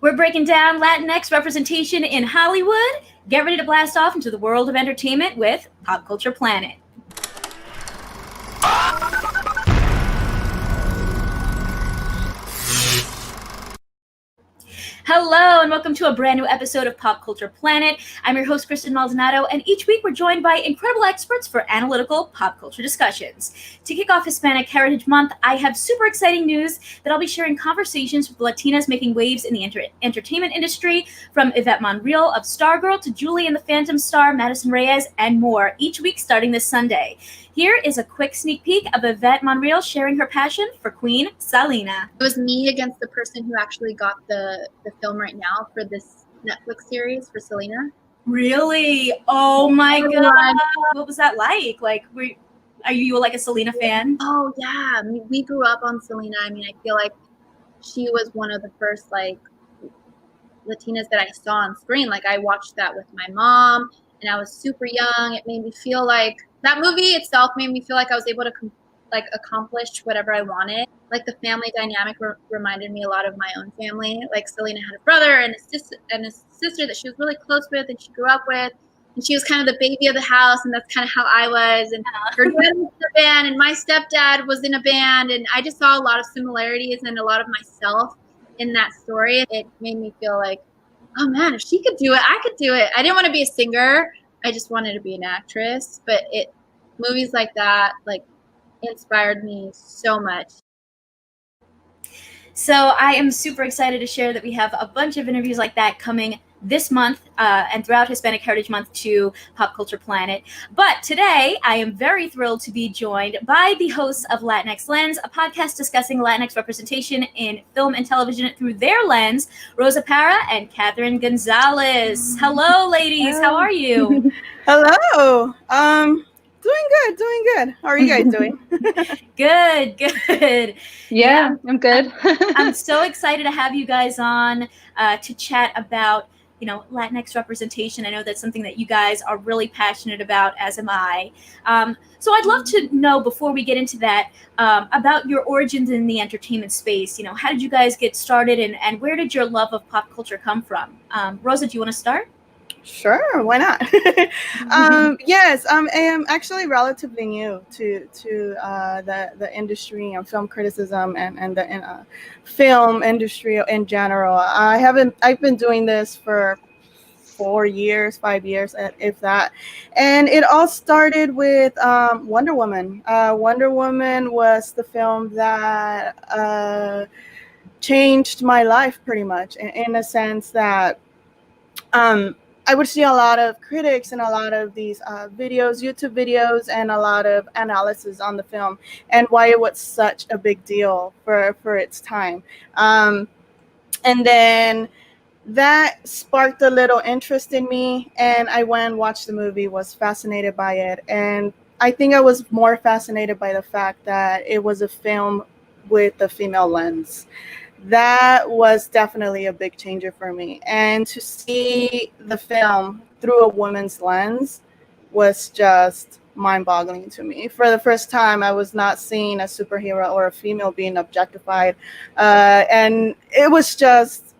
We're breaking down Latinx representation in Hollywood. Get ready to blast off into the world of entertainment with Pop Culture Planet. Hello and welcome to a brand new episode of Pop Culture Planet. I'm your host, Kristen Maldonado, and each week we're joined by incredible experts for analytical pop culture discussions. To kick off Hispanic Heritage Month, I have super exciting news that I'll be sharing conversations with Latinas making waves in the entertainment industry, from Yvette Monreal of Stargirl to Julie and the Phantom star Madison Reyes, and more, each week starting this Sunday. Here is a quick sneak peek of Yvette Monreal sharing her passion for Queen Selena. It was me against the person who actually got the film right now for this Netflix series for Selena. Really? Oh my God. What was that like? Are you like a Selena fan? Oh yeah, I mean, we grew up on Selena. I mean, I feel like she was one of the first like Latinas that I saw on screen. Like I watched that with my mom and I was super young. It made me feel like that movie itself made me feel like I was able to accomplish whatever I wanted. Like the family dynamic reminded me a lot of my own family. Like Selena had a brother and a sister that she was really close with and she grew up with. And she was kind of the baby of the house, and that's kind of how I was. And her dad was in a band, and my stepdad was in a band. And I just saw a lot of similarities and a lot of myself in that story. It made me feel like, oh man, if she could do it, I could do it. I didn't want to be a singer. I just wanted to be an actress. But movies like that, inspired me so much. So I am super excited to share that we have a bunch of interviews like that coming this month and throughout Hispanic Heritage Month to Pop Culture Planet. But today, I am very thrilled to be joined by the hosts of Latinx Lens, a podcast discussing Latinx representation in film and television through their lens, Rosa Parra and Catherine Gonzales. Hello, ladies. How are you? Hello. Doing good. How are you guys doing? Good. Yeah, I'm good. I'm so excited to have you guys on to chat about, Latinx representation. I know that's something that you guys are really passionate about, as am I. So I'd love to know, before we get into that, about your origins in the entertainment space. How did you guys get started, and where did your love of pop culture come from? Rosa, do you want to start? Sure, why not? Yes, I am actually relatively new to the industry and film criticism and the film industry in general. I've been doing this for 5 years, if that. And it all started with Wonder Woman. Wonder Woman was the film that changed my life pretty much, in a sense that I would see a lot of critics and a lot of these YouTube videos, and a lot of analysis on the film and why it was such a big deal for its time. And then that sparked a little interest in me, and I went and watched the movie, was fascinated by it. And I think I was more fascinated by the fact that it was a film with a female lens. That was definitely a big changer for me. And to see the film through a woman's lens was just mind-boggling to me. For the first time, I was not seeing a superhero or a female being objectified. And it was just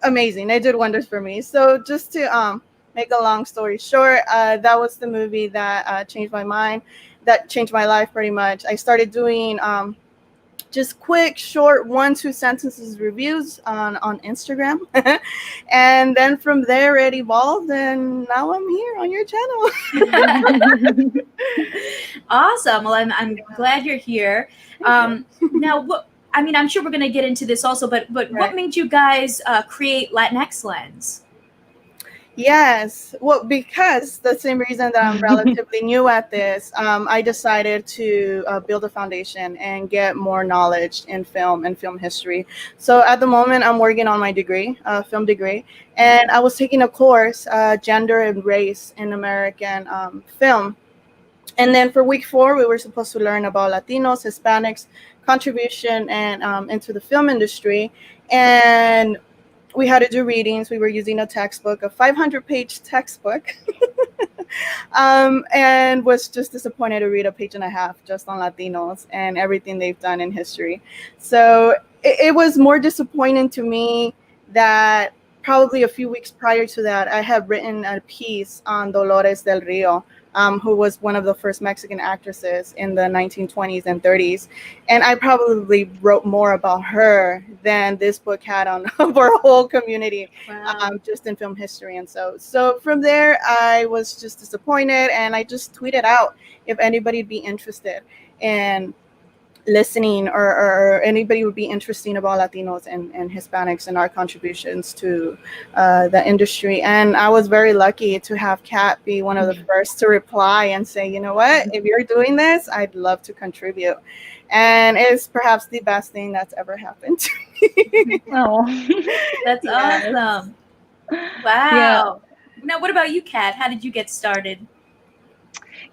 amazing. It did wonders for me. So just to make a long story short, that was the movie that changed my mind, that changed my life pretty much. I started doing just quick, short 1-2 sentences reviews on Instagram. And then from there it evolved, and now I'm here on your channel. Awesome. Well, I'm glad you're here. Now, I'm sure we're going to get into this also, but what made you guys create Latinx Lens? Yes, well, because the same reason that I'm relatively new at this, I decided to build a foundation and get more knowledge in film and film history. So at the moment, I'm working on my degree, film degree, and I was taking a course, Gender and Race in American film. And then for week 4, we were supposed to learn about Latinos, Hispanics, contribution, and into the film industry. And we had to do readings. We were using a textbook, a 500-page textbook, and was just disappointed to read a page and a half just on Latinos and everything they've done in history. So it was more disappointing to me that probably a few weeks prior to that, I had written a piece on Dolores del Rio, who was one of the first Mexican actresses in the 1920s and 30s. And I probably wrote more about her than this book had on for a whole community, just in film history. And so from there, I was just disappointed, and I just tweeted out if anybody'd be interested in listening, or anybody would be interested about Latinos and Hispanics and our contributions to the industry. And I was very lucky to have Kat be one of the first to reply and say, you know what, if you're doing this, I'd love to contribute. And it's perhaps the best thing that's ever happened to me. Oh, that's awesome. Wow. Yeah. Now, what about you, Kat? How did you get started?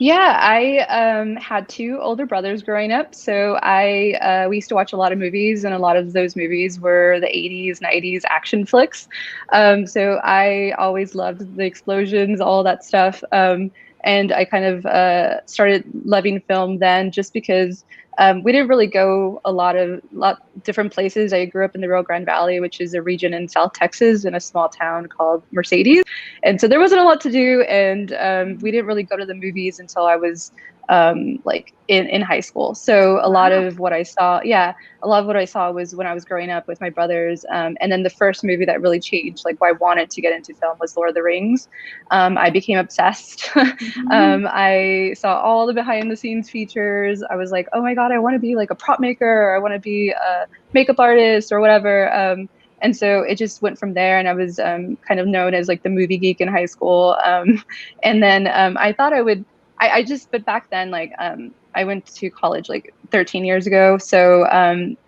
Yeah, I had two older brothers growing up, so we used to watch a lot of movies, and a lot of those movies were the 80s, 90s action flicks. So I always loved the explosions, all that stuff. And I kind of started loving film then, just because we didn't really go a lot different places. I grew up in the Rio Grande Valley, which is a region in South Texas, in a small town called Mercedes. And so there wasn't a lot to do, and we didn't really go to the movies until I was like in high school. So a lot of what I saw was when I was growing up with my brothers. And then the first movie that really changed, like, why I wanted to get into film, was Lord of the Rings. I became obsessed. I saw all the behind the scenes features. I was like, oh my God, I want to be like a prop maker, or I want to be a makeup artist or whatever. And so it just went from there, and I was kind of known as like the movie geek in high school. And then I thought but back then, like, I went to college like 13 years ago. So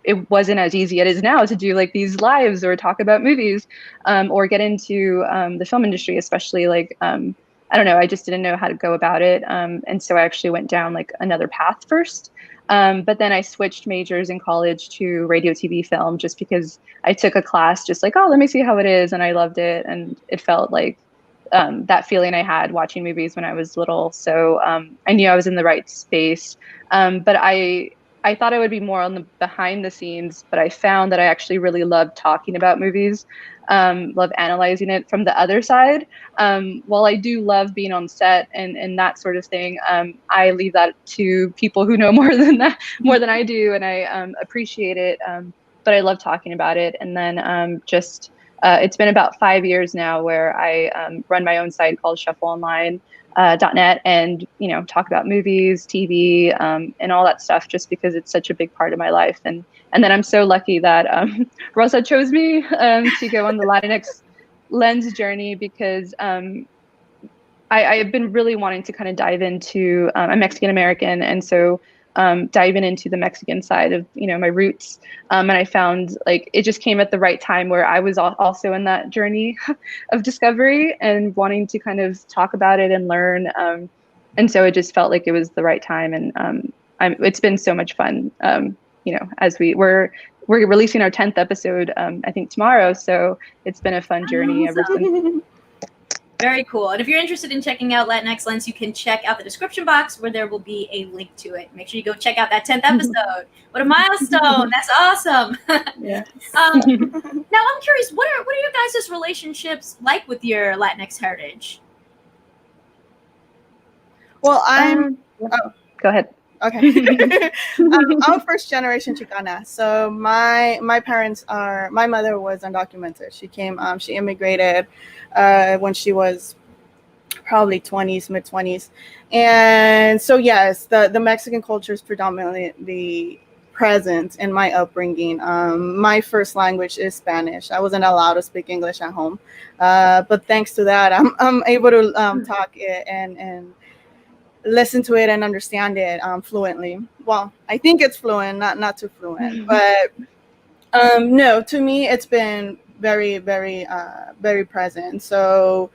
it wasn't as easy as it is now to do like these lives or talk about movies, or get into the film industry, especially like, I don't know, I just didn't know how to go about it. And so I actually went down like another path first. But then I switched majors in college to radio, TV, film, just because I took a class just like, oh, let me see how it is. And I loved it. And it felt like that feeling I had watching movies when I was little. So I knew I was in the right space. But I thought I would be more on the behind the scenes, but I found that I actually really love talking about movies, love analyzing it from the other side. While I do love being on set and that sort of thing, I leave that to people who know more than I do, and I appreciate it. But I love talking about it. And then it's been about 5 years now where I run my own site called shuffleonline.net, and talk about movies, TV, and all that stuff, just because it's such a big part of my life. And then I'm so lucky that Rosa chose me to go on the Latinx Lens journey, because I have been really wanting to kind of dive into, I'm Mexican American, and so diving into the Mexican side of my roots, and I found like it just came at the right time where I was also in that journey of discovery and wanting to kind of talk about it and learn, and so it just felt like it was the right time. And it's been so much fun, as we're releasing our 10th episode, I think tomorrow, so it's been a fun journey ever since. Very cool. And if you're interested in checking out Latinx Lens, you can check out the description box where there will be a link to it. Make sure you go check out that 10th episode. What a milestone. That's awesome. Yeah. Now I'm curious, what are your guys' relationships like with your Latinx heritage? Well, go ahead. Okay. I'm first generation Chicana. So my parents my mother was undocumented. She came, she immigrated when she was probably mid-20s. And so, yes, the Mexican culture is predominantly present in my upbringing. My first language is Spanish. I wasn't allowed to speak English at home. But thanks to that, I'm able to talk it and listen to it and understand it fluently. Well, I think it's fluent, not too fluent, but no, to me it's been very, very, very present. So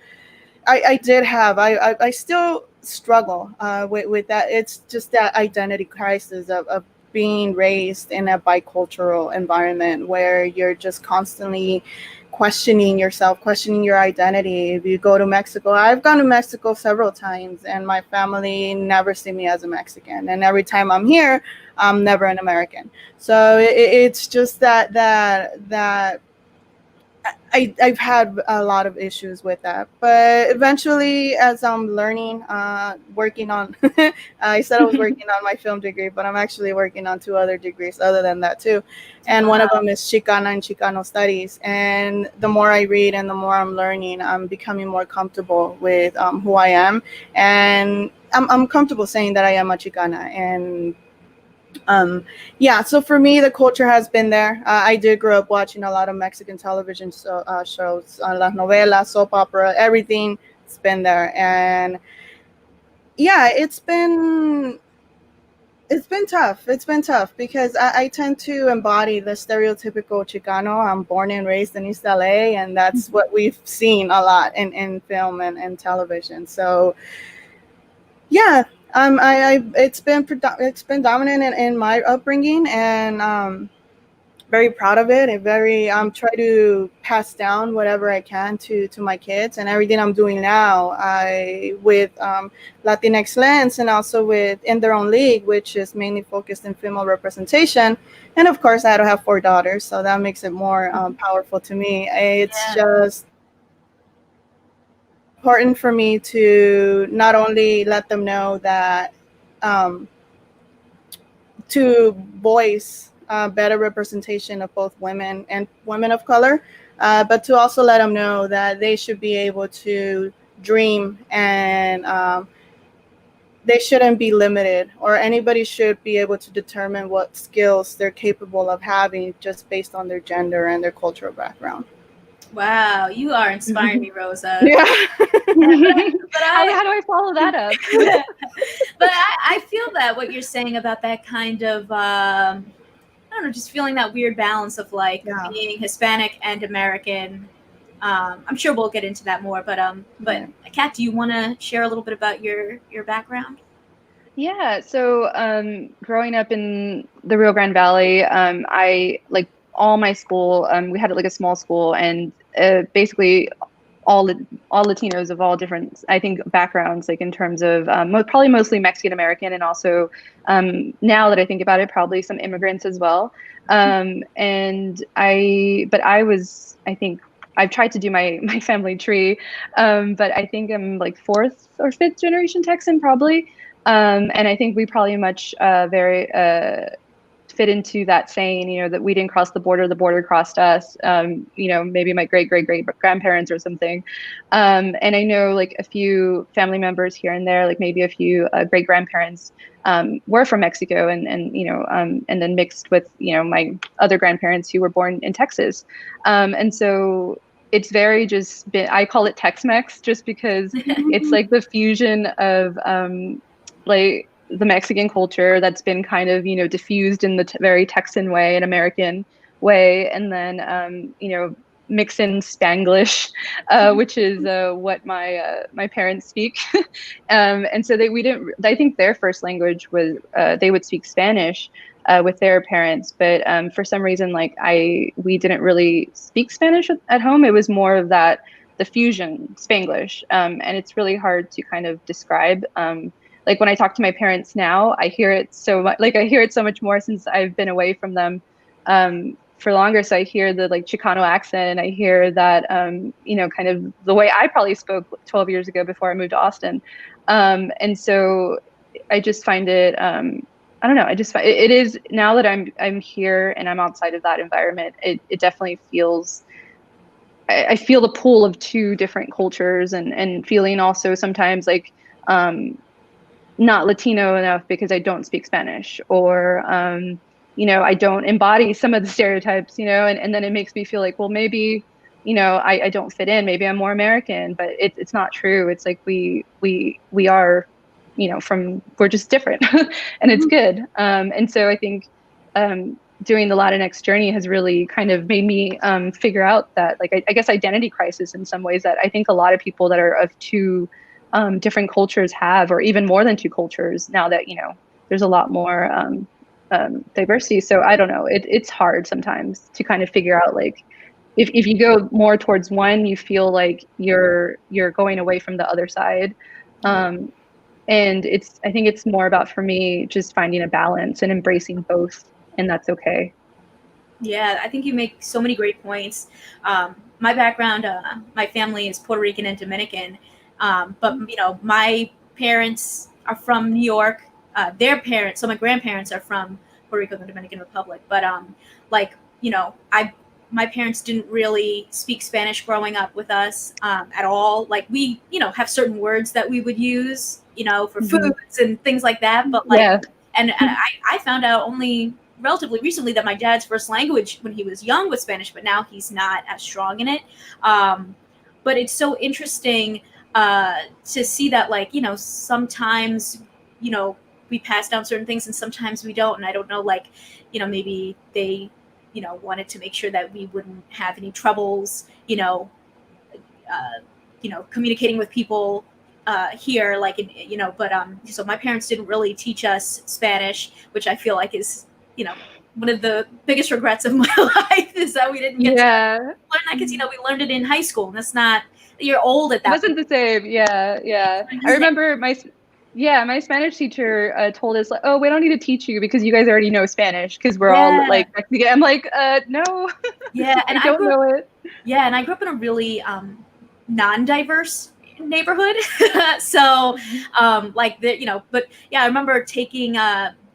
I still struggle with that. It's just that identity crisis of being raised in a bicultural environment where you're just constantly questioning yourself, questioning your identity. If you go to Mexico, I've gone to Mexico several times, and my family never see me as a Mexican. And every time I'm here, I'm never an American. So it's just that I've had a lot of issues with that, but eventually, as I'm learning, working on, I said I was working on my film degree, but I'm actually working on 2 other degrees other than that too. And one of them is Chicana and Chicano studies. And the more I read and the more I'm learning, I'm becoming more comfortable with who I am. And I'm comfortable saying that I am a Chicana. And yeah, so for me, the culture has been there. I did grow up watching a lot of Mexican television shows, las novelas, soap opera, everything. It's been there. And yeah, it's been tough. It's been tough because I tend to embody the stereotypical Chicano. I'm born and raised in East LA, and that's what we've seen a lot in film and television. So yeah, it's been dominant in my upbringing, and very proud of it, and very try to pass down whatever I can to my kids, and everything I'm doing now with Latinx Lens, and also with In Their Own League, which is mainly focused in female representation. And of course, I have 4 daughters, so that makes it more powerful to me. It's just important for me to not only let them know that to voice better representation of both women and women of color, but to also let them know that they should be able to dream, and they shouldn't be limited, or anybody should be able to determine what skills they're capable of having just based on their gender and their cultural background. Wow, you are inspiring me, Rosa. Yeah. But how do I follow that up? But I feel that what you're saying about that kind of, I don't know, just feeling that weird balance of like being Hispanic and American. I'm sure we'll get into that more, but Kat, do you want to share a little bit about your background? Yeah, so growing up in the Rio Grande Valley, I like all my school. We had like a small school, and basically all Latinos of all different, I think, backgrounds, like in terms of probably mostly Mexican American, and also now that I think about it, probably some immigrants as well. And I think I've tried to do my family tree, but I think I'm like 4th or 5th generation Texan probably. And I think we probably much very fit into that saying, you know, that we didn't cross the border crossed us, you know, maybe my great grandparents or something. And I know like a few family members here and there, like maybe a few great grandparents were from Mexico, and you know, and then mixed with, you know, my other grandparents who were born in Texas. And so it's very I call it Tex-Mex, just because it's like the fusion of like the Mexican culture that's been kind of, you know, diffused in the very Texan way, an American way, and then you know, mix in Spanglish, which is what my parents speak. And so we didn't. I think their first language was they would speak Spanish with their parents, but for some reason, like we didn't really speak Spanish at home. It was more of that, the fusion Spanglish, and it's really hard to kind of describe. Like when I talk to my parents now, I hear it so much. Like I hear it so much more since I've been away from them for longer. So I hear the like Chicano accent. I hear that you know, kind of the way I probably spoke 12 years ago before I moved to Austin. And so I just find it. I don't know. I just find it is, now that I'm here and I'm outside of that environment, it definitely feels. I feel the pull of 2 different cultures, and feeling also sometimes like not Latino enough because I don't speak Spanish, or you know, I don't embody some of the stereotypes, you know, and then it makes me feel like, well, maybe, you know, I don't fit in, maybe I'm more American, but it's not true. It's like we are, you know, we're just different, and it's good. And so I think doing the Latinx journey has really kind of made me figure out that, like, I guess identity crisis in some ways that I think a lot of people that are of 2 different cultures have, or even more than 2 cultures, now that, you know, there's a lot more diversity. So I don't know, it's hard sometimes to kind of figure out, like, if you go more towards one, you feel like you're going away from the other side. And I think it's more about, for me, just finding a balance and embracing both, and that's okay. Yeah, I think you make so many great points. My background, my family is Puerto Rican and Dominican, but my parents are from New York. Their parents, so my grandparents are from Puerto Rico, the Dominican Republic. But like I my parents didn't really speak Spanish growing up with us at all. Like we have certain words that we would use for foods and things like that. But and I found out only relatively recently that my dad's first language when he was young was Spanish, but now he's not as strong in it. But it's so interesting to see that, sometimes, we pass down certain things and sometimes we don't. And I don't know, maybe they, wanted to make sure that we wouldn't have any troubles, communicating with people here, so my parents didn't really teach us Spanish, which I feel like is, one of the biggest regrets of my life is that we didn't get to learn that, because, we learned it in high school, and that's not, you're old at that point. It wasn't the same. Yeah. I remember my Spanish teacher told us, oh, we don't need to teach you because you guys already know Spanish because we're all Mexican. I'm like, no. Yeah, and I don't know it. Yeah, and I grew up in a really non-diverse neighborhood. So but yeah, I remember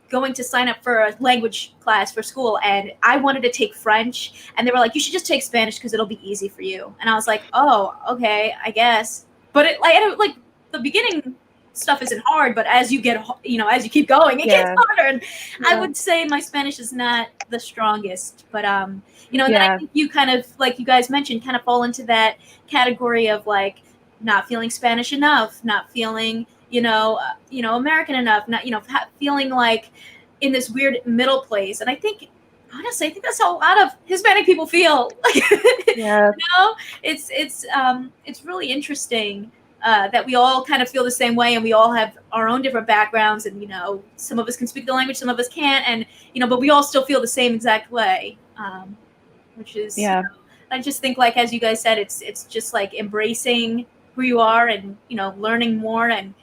going to sign up for a language class for school, and I wanted to take French, and they were like, you should just take Spanish because it'll be easy for you. And I was like, oh, okay, I guess. But the beginning stuff isn't hard, but as you get, as you keep going, it gets harder. And I would say my Spanish is not the strongest, but then I think you kind of, like you guys mentioned, kind of fall into that category of not feeling Spanish enough, not feeling American enough, not feeling like in this weird middle place. And honestly, I think that's how a lot of Hispanic people feel. It's really interesting that we all kind of feel the same way, and we all have our own different backgrounds, and some of us can speak the language, some of us can't, and but we all still feel the same exact way, which is I just think, as you guys said, it's just embracing who you are and learning more. And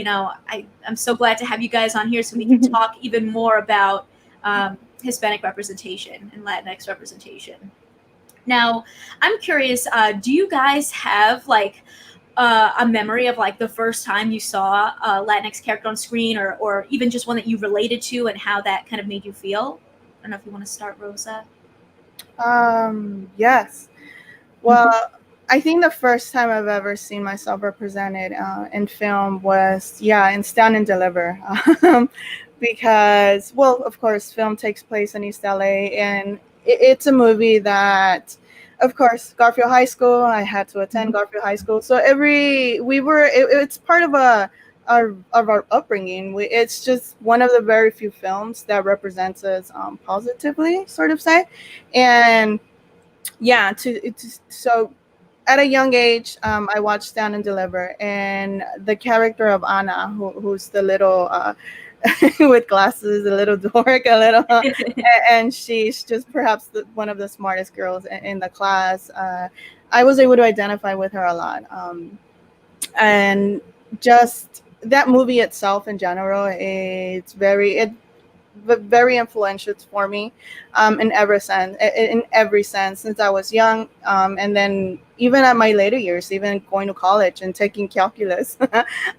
I'm so glad to have you guys on here so we can talk even more about Hispanic representation and Latinx representation. Now, I'm curious, do you guys have a memory of the first time you saw a Latinx character on screen, or even just one that you related to and how that kind of made you feel? I don't know if you want to start, Rosa. Yes. Well, I think the first time I've ever seen myself represented in film was, in Stand and Deliver. Because, well, of course, film takes place in East LA, and it's a movie that, of course, Garfield High School, I had to attend Garfield High School. So it's part of our upbringing. It's just one of the very few films that represents us positively, sort of say. And so at a young age, I watched Stand and Deliver, and the character of Anna, who's the little with glasses, a little dork, and she's just perhaps one of the smartest girls in the class. I was able to identify with her a lot, and just that movie itself in general, it's very influential for me in every sense since I was young, and then even at my later years, even going to college and taking calculus,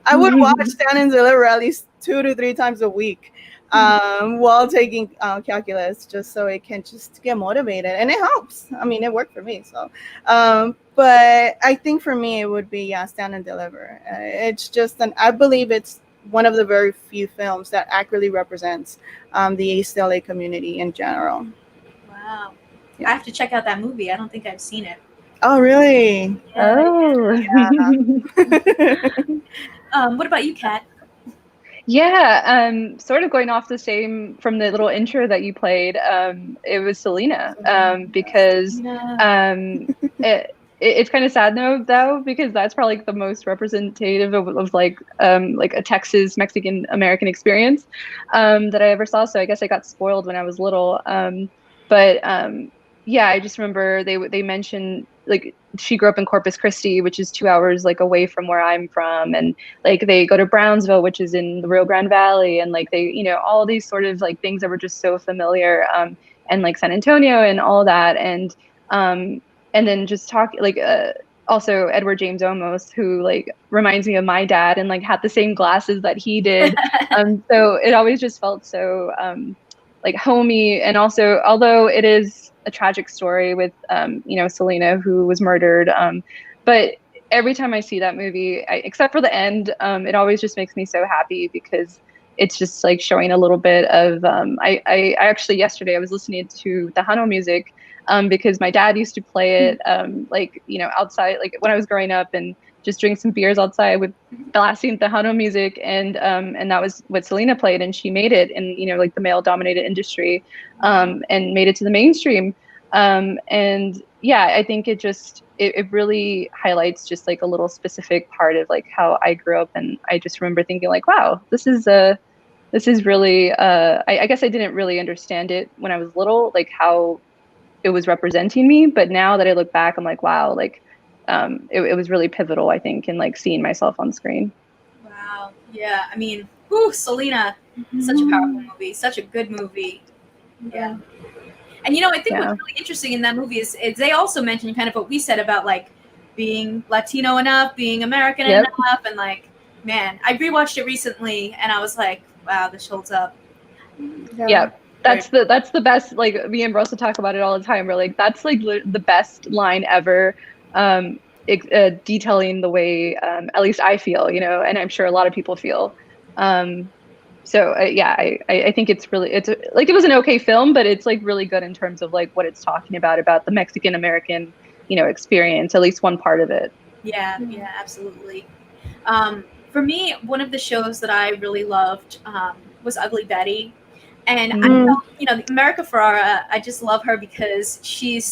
I would watch Stand and Deliver at least 2 to 3 times a week while taking calculus, just so it can just get motivated, and it helps. I mean, it worked for me. So but I think for me it would be Stand and Deliver. It's just I believe it's one of the very few films that accurately represents the East LA community in general. Wow. I have to check out that movie. I don't think I've seen it. Oh, really? Yeah. What about you, Kat? Yeah, sort of going off the same from the little intro that you played. It was Selena, because it's kind of sad though, because that's probably the most representative of a Texas Mexican American experience that I ever saw. So I guess I got spoiled when I was little. I just remember they mentioned she grew up in Corpus Christi, which is 2 hours away from where I'm from, and they go to Brownsville, which is in the Rio Grande Valley, and they all these sort of things that were just so familiar. and like San Antonio and all that. And then just talk like also Edward James Olmos, who like reminds me of my dad and like had the same glasses that he did. So it always just felt so like homey. And also, although it is a tragic story with Selena, who was murdered, but every time I see that movie, except for the end, it always just makes me so happy because it's just like showing a little bit of I actually yesterday I was listening to the Hano music because my dad used to play it outside, like when I was growing up, and just drink some beers outside with blasting the Hano music, and that was what Selena played, and she made it in like the male dominated industry and made it to the mainstream. And yeah, I think it really highlights just like a little specific part of like how I grew up. And I just remember thinking like, wow, this is really, I guess I didn't really understand it when I was little, like how it was representing me. But now that I look back, I'm like, wow, like it was really pivotal, I think, in like seeing myself on screen. Wow. Yeah. I mean, Selena, such a powerful movie, such a good movie. Yeah. And I think what's really interesting in that movie is they also mentioned kind of what we said about like being Latino enough, being American enough, and like, man, I rewatched it recently and I was like, wow, this holds up. Yeah. That's the best. Like me and Rosa talk about it all the time. We're like, that's like the best line ever, detailing the way at least I feel, and I'm sure a lot of people feel. So I think it's like, it was an okay film, but it's like really good in terms of like what it's talking about the Mexican American, experience, at least one part of it. Yeah, absolutely. For me, one of the shows that I really loved was Ugly Betty. And I felt, America Ferrera, I just love her because she's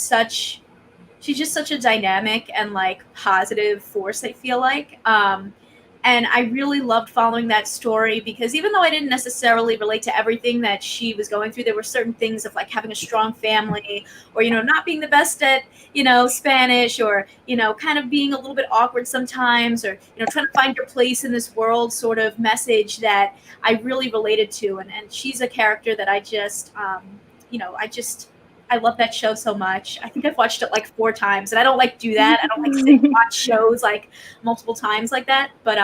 just such a dynamic and like positive force, I feel like. And I really loved following that story because even though I didn't necessarily relate to everything that she was going through, there were certain things of like having a strong family or, not being the best at, Spanish or, kind of being a little bit awkward sometimes or, trying to find your place in this world sort of message that I really related to. And she's a character that I just, I love that show so much. I think I've watched it like 4 times, and I don't like do that. I don't like sit and watch shows like multiple times like that. But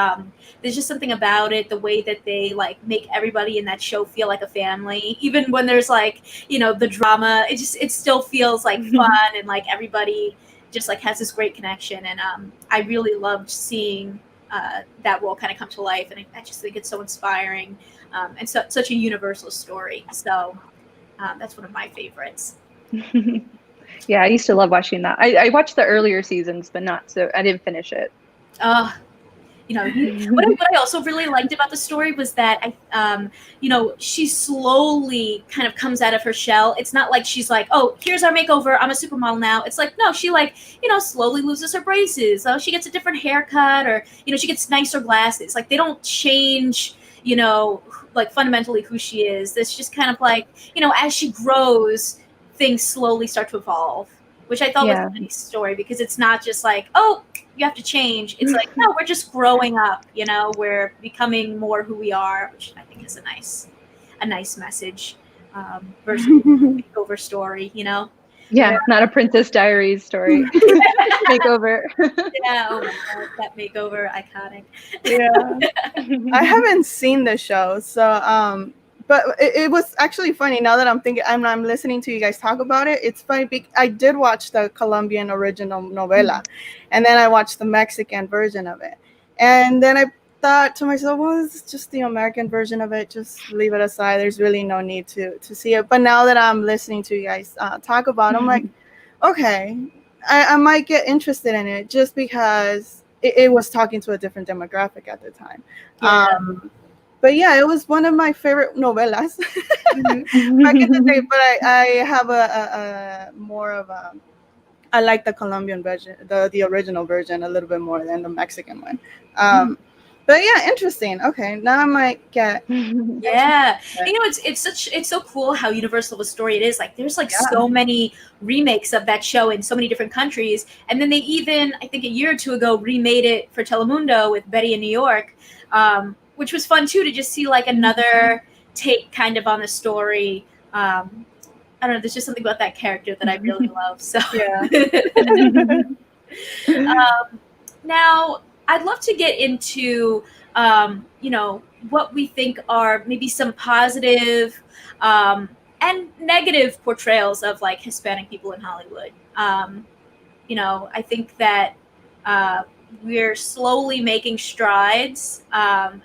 there's just something about it, the way that they like make everybody in that show feel like a family, even when there's like the drama. It still feels like fun and like everybody just like has this great connection. And I really loved seeing that world kind of come to life, and I just think it's so inspiring and such a universal story. So that's one of my favorites. Yeah, I used to love watching that. I watched the earlier seasons, but I didn't finish it. What I also really liked about the story was that she slowly kind of comes out of her shell. It's not like she's like, oh, here's our makeover, I'm a supermodel now. It's like, no, she like, slowly loses her braces. She gets a different haircut, or, she gets nicer glasses. Like they don't change, like fundamentally who she is. It's just kind of like, as she grows, things slowly start to evolve, which I thought was a nice story because it's not just like, oh, you have to change. It's like, no, we're just growing up, we're becoming more who we are, which I think is a nice message versus makeover story, Yeah, not a Princess Diaries story. Makeover. Yeah, oh my God, that makeover, iconic. Yeah. I haven't seen the show, so but it was actually funny. Now that I'm thinking, I'm listening to you guys talk about it. It's funny because I did watch the Colombian original novella, and then I watched the Mexican version of it. And then I thought to myself, well, this is just the American version of it. Just leave it aside. There's really no need to see it. But now that I'm listening to you guys talk about it, I'm like, okay, I might get interested in it just because it was talking to a different demographic at the time. Yeah. But yeah, it was one of my favorite novellas back in the day. But I have a more of a, I like the Colombian version, the original version a little bit more than the Mexican one. But yeah, interesting. Okay, now I might get. Yeah, it's so cool how universal of a story it is. Like there's like so many remakes of that show in so many different countries, and then they even, I think a year or two ago, remade it for Telemundo with Betty in New York. Which was fun too, to just see like another take kind of on the story. I don't know. There's just something about that character that I really love. So Yeah. Now, I'd love to get into, what we think are maybe some positive and negative portrayals of like Hispanic people in Hollywood. I think that we're slowly making strides,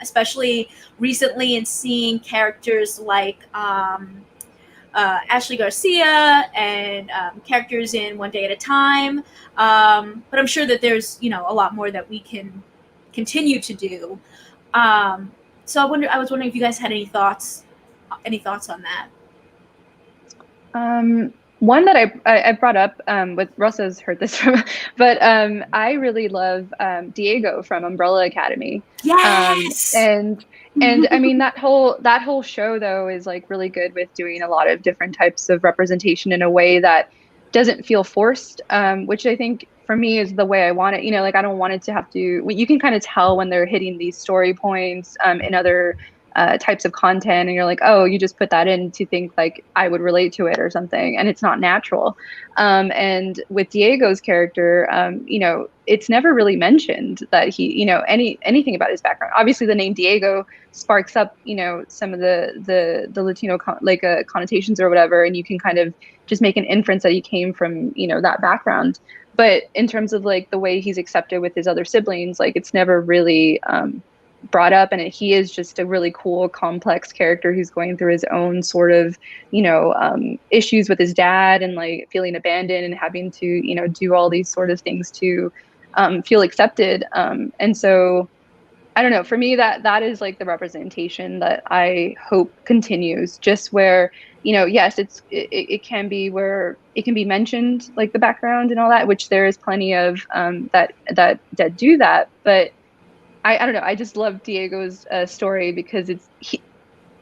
especially recently in seeing characters like Ashley Garcia and characters in One Day at a Time. But I'm sure that there's, a lot more that we can continue to do. So I was wondering if you guys had any thoughts on that. One that I brought up with Rosa's heard this from, but I really love Diego from Umbrella Academy. Yes. And I mean that whole show though is like really good with doing a lot of different types of representation in a way that doesn't feel forced, which I think for me is the way I want it. Like I don't want it to have to. You can kind of tell when they're hitting these story points in other types of content, and you're like, oh, you just put that in to think like I would relate to it or something, and it's not natural. And with Diego's character, it's never really mentioned that he, anything about his background. Obviously, the name Diego sparks up, some of the Latino connotations or whatever, and you can kind of just make an inference that he came from, that background. But in terms of like the way he's accepted with his other siblings, like it's never really brought up, and he is just a really cool, complex character who's going through his own sort of, issues with his dad and like feeling abandoned and having to, do all these sort of things to feel accepted. And so, I don't know, for me, that is like the representation that I hope continues, just where, yes, it can be where it can be mentioned, like the background and all that, which there is plenty of that do that, but I don't know. I just love Diego's story because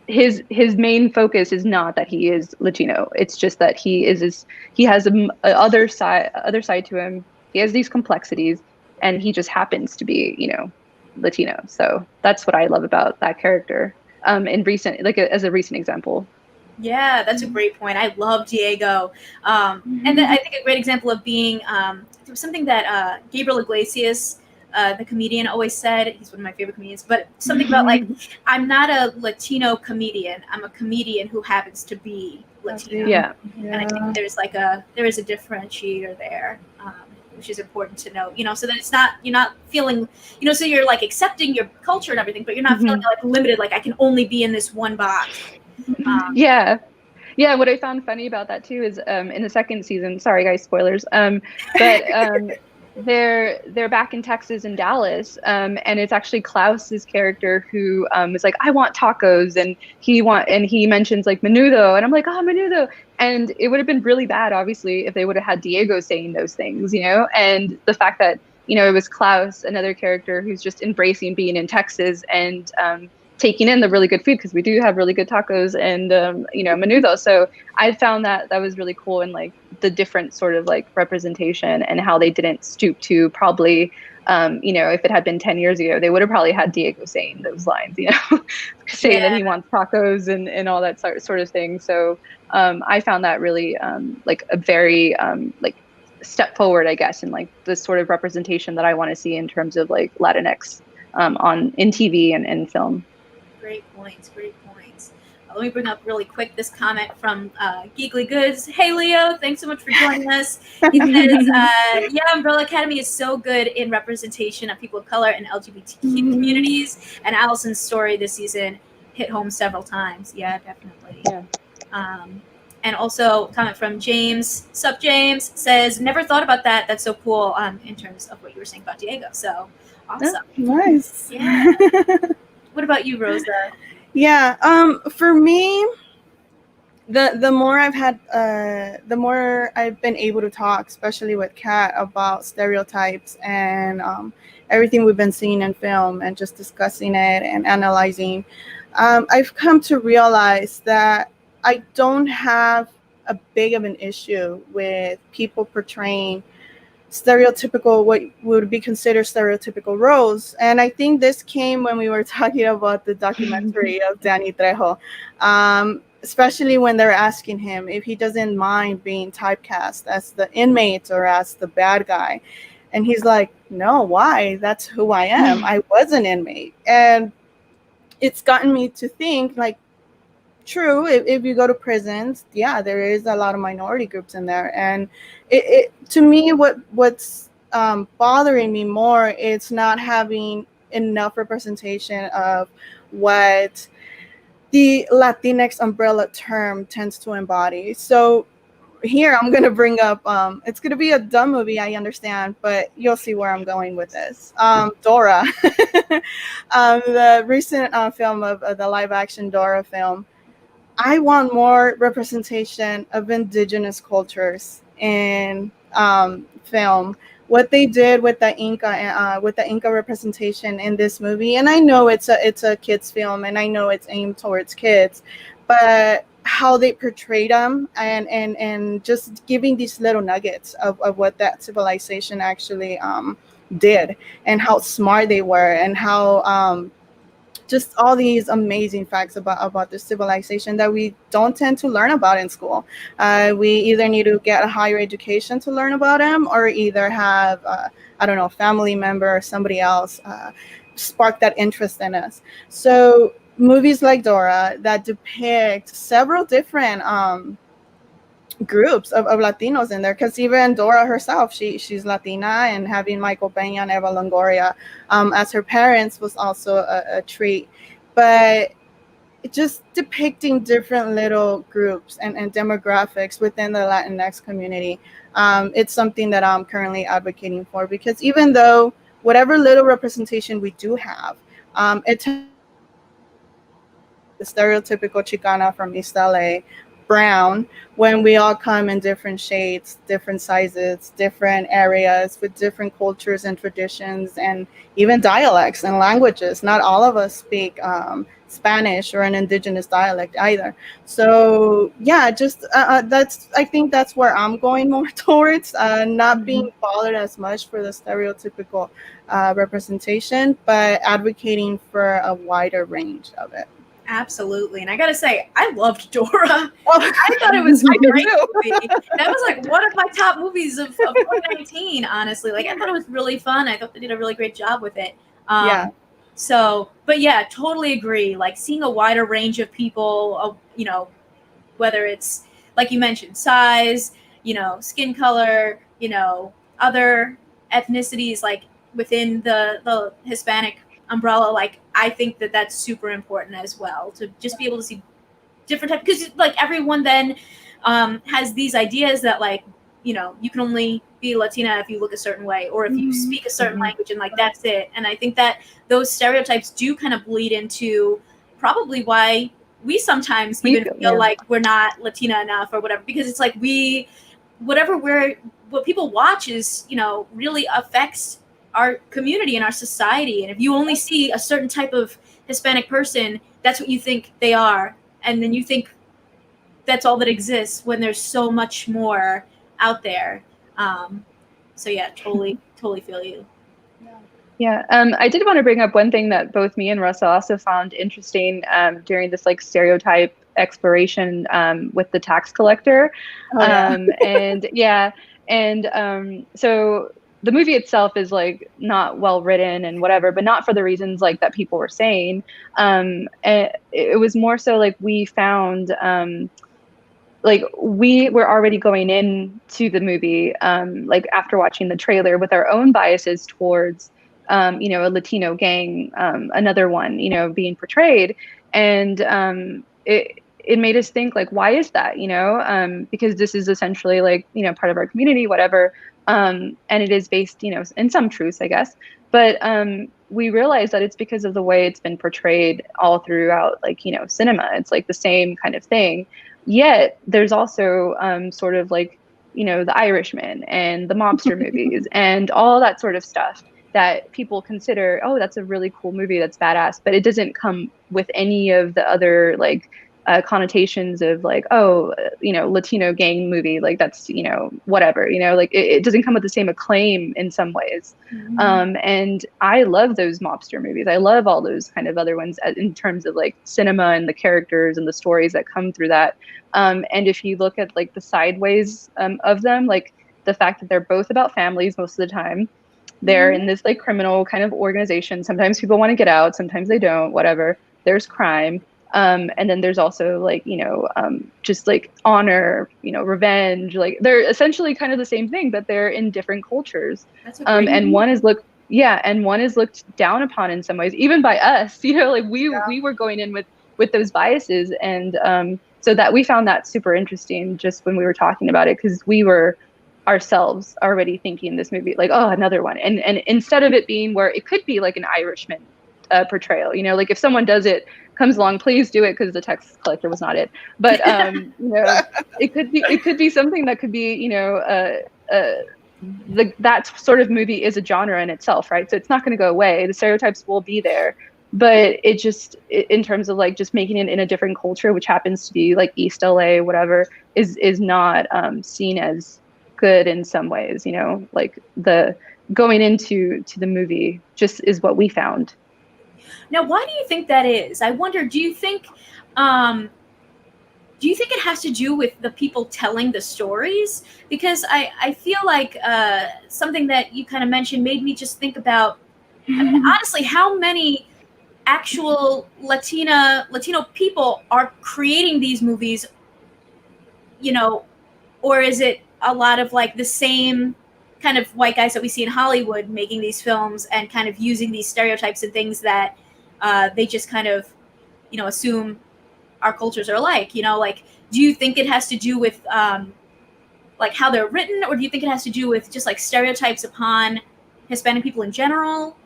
his main focus is not that he is Latino. It's just that he has a other side to him. He has these complexities, and he just happens to be, Latino. So that's what I love about that character. As a recent example. Yeah, that's a great point. I love Diego, and I think a great example of being there was something that Gabriel Iglesias, the comedian, always said. He's one of my favorite comedians, but something about like, I'm not a Latino comedian. I'm a comedian who happens to be Latino. Yeah. And I think there is a differentiator there, which is important to know. So that it's not, you're not feeling, so you're like accepting your culture and everything, but you're not feeling like limited. Like I can only be in this one box. Yeah. What I found funny about that too is in the second season. Sorry, guys, spoilers. But. They're back in Texas in Dallas, and it's actually Klaus's character who is like, I want tacos, and he mentions like menudo, and I'm like, oh, menudo, and it would have been really bad, obviously, if they would have had Diego saying those things, and the fact that it was Klaus, another character who's just embracing being in Texas and taking in the really good food, because we do have really good tacos and menudo. So I found that was really cool, and like the different sort of like representation and how they didn't stoop to probably if it had been 10 years ago, they would have probably had Diego saying those lines, saying that he wants tacos and all that sort of thing. So I found that really like a very like step forward, I guess, in like the sort of representation that I want to see in terms of like Latinx in TV and film. Great points. Let me bring up really quick this comment from Geekly Goods. Hey, Leo, thanks so much for joining us. He says, Umbrella Academy is so good in representation of people of color and LGBTQ communities, and Allison's story this season hit home several times. Yeah, definitely. Yeah. And also comment from James. Sup, James? Says, never thought about that. That's so cool in terms of what you were saying about Diego. So, awesome. Nice. Yeah. What about you, Rosa? Yeah, for me, the more I've had, the more I've been able to talk, especially with Kat, about stereotypes and everything we've been seeing in film and just discussing it and analyzing, I've come to realize that I don't have a big of an issue with people portraying stereotypical, what would be considered stereotypical roles. And I think this came when we were talking about the documentary of Danny Trejo. especially when they're asking him if he doesn't mind being typecast as the inmate or as the bad guy. And he's like, no, why? That's who I am. I was an inmate. And it's gotten me to think, like, true, if you go to prisons, yeah, there is a lot of minority groups in there. And it to me, what's bothering me more, it's not having enough representation of what the Latinx umbrella term tends to embody. So here I'm going to bring up, it's going to be a dumb movie, I understand, but you'll see where I'm going with this. Dora, the recent film of the live action Dora film. I want more representation of indigenous cultures in film. What they did with the Inca representation in this movie, and I know it's a kids film, and I know it's aimed towards kids, but how they portrayed them, and just giving these little nuggets of what that civilization actually did, and how smart they were, and how just all these amazing facts about the civilization that we don't tend to learn about in school. We either need to get a higher education to learn about them, or either have, I don't know, family member or somebody else spark that interest in us. So movies like Dora that depict several different groups of Latinos in there, because even Dora herself, she's Latina, and having Michael Peña and Eva Longoria as her parents was also a treat. But just depicting different little groups and demographics within the Latinx community, it's something that I'm currently advocating for, because even though whatever little representation we do have, it's the stereotypical Chicana from East LA, brown, when we all come in different shades, different sizes, different areas, with different cultures and traditions, and even dialects and languages. Not all of us speak Spanish or an indigenous dialect either. So yeah, just I think that's where I'm going more towards, not being bothered as much for the stereotypical representation, but advocating for a wider range of it. Absolutely. And I got to say, I loved Dora. I thought it was a great movie. That was like one of my top movies of 2019, honestly. Like, I thought it was really fun. I thought they did a really great job with it. Yeah. So, but yeah, totally agree. Like, seeing a wider range of people, you know, whether it's, like you mentioned, size, you know, skin color, you know, other ethnicities, like within the Hispanic umbrella, like I think that that's super important as well, to just be able to see different types, because like everyone then has these ideas that, like, you know, you can only be Latina if you look a certain way, or if you speak a certain language, and like that's it. And I think that those stereotypes do kind of bleed into probably why we sometimes even feel like we're not Latina enough or whatever, because it's like what people watch is, you know, really affects our community and our society. And if you only see a certain type of Hispanic person, that's what you think they are. And then you think that's all that exists, when there's so much more out there. So yeah, totally feel you. Yeah, I did want to bring up one thing that both me and Rosa also found interesting during this like stereotype exploration with the tax collector. So the movie itself is like not well written and whatever, but not for the reasons like that people were saying. And it was more so like we found like we were already going into the movie like after watching the trailer with our own biases towards you know, a Latino gang, another one, you know, being portrayed. And it made us think, like, why is that, you know, because this is essentially like, you know, part of our community, whatever. And it is based, you know, in some truths, I guess. But we realized that it's because of the way it's been portrayed all throughout, like, you know, cinema. It's like the same kind of thing. Yet there's also sort of like, you know, the Irishman and the mobster movies and all that sort of stuff that people consider, oh, that's a really cool movie, that's badass, but it doesn't come with any of the other like connotations of like, oh, Latino gang movie, like that's, whatever, like it doesn't come with the same acclaim in some ways. And I love those mobster movies. I love all those kind of other ones in terms of like cinema and the characters and the stories that come through that. And if you look at like the sideways of them, like the fact that they're both about families most of the time, they're in this like criminal kind of organization. Sometimes people want to get out, sometimes they don't, whatever. There's crime. And then there's also like, just like honor, revenge, like they're essentially kind of the same thing, but they're in different cultures. And one is looked down upon in some ways, even by us, like we were going in with those biases. And so that we found that super interesting just when we were talking about it, because we were ourselves already thinking this movie like, oh, another one. And instead of it being where it could be like an Irishman portrayal, like if someone comes along, please do it, because the tax collector was not it. But it could be something that could be, that sort of movie is a genre in itself, right? So it's not going to go away. The stereotypes will be there, but in terms of like just making it in a different culture, which happens to be like East LA, whatever, is not seen as good in some ways. Like the going into the movie just is what we found. Now, why do you think that is? I wonder, do you think it has to do with the people telling the stories? Because I feel like something that you kind of mentioned made me just think about, I mean, honestly, how many actual Latino people are creating these movies, or is it a lot of like the same kind of white guys that we see in Hollywood making these films and kind of using these stereotypes and things that they just kind of, assume our cultures are like, like, do you think it has to do with like how they're written, or do you think it has to do with just like stereotypes upon Hispanic people in general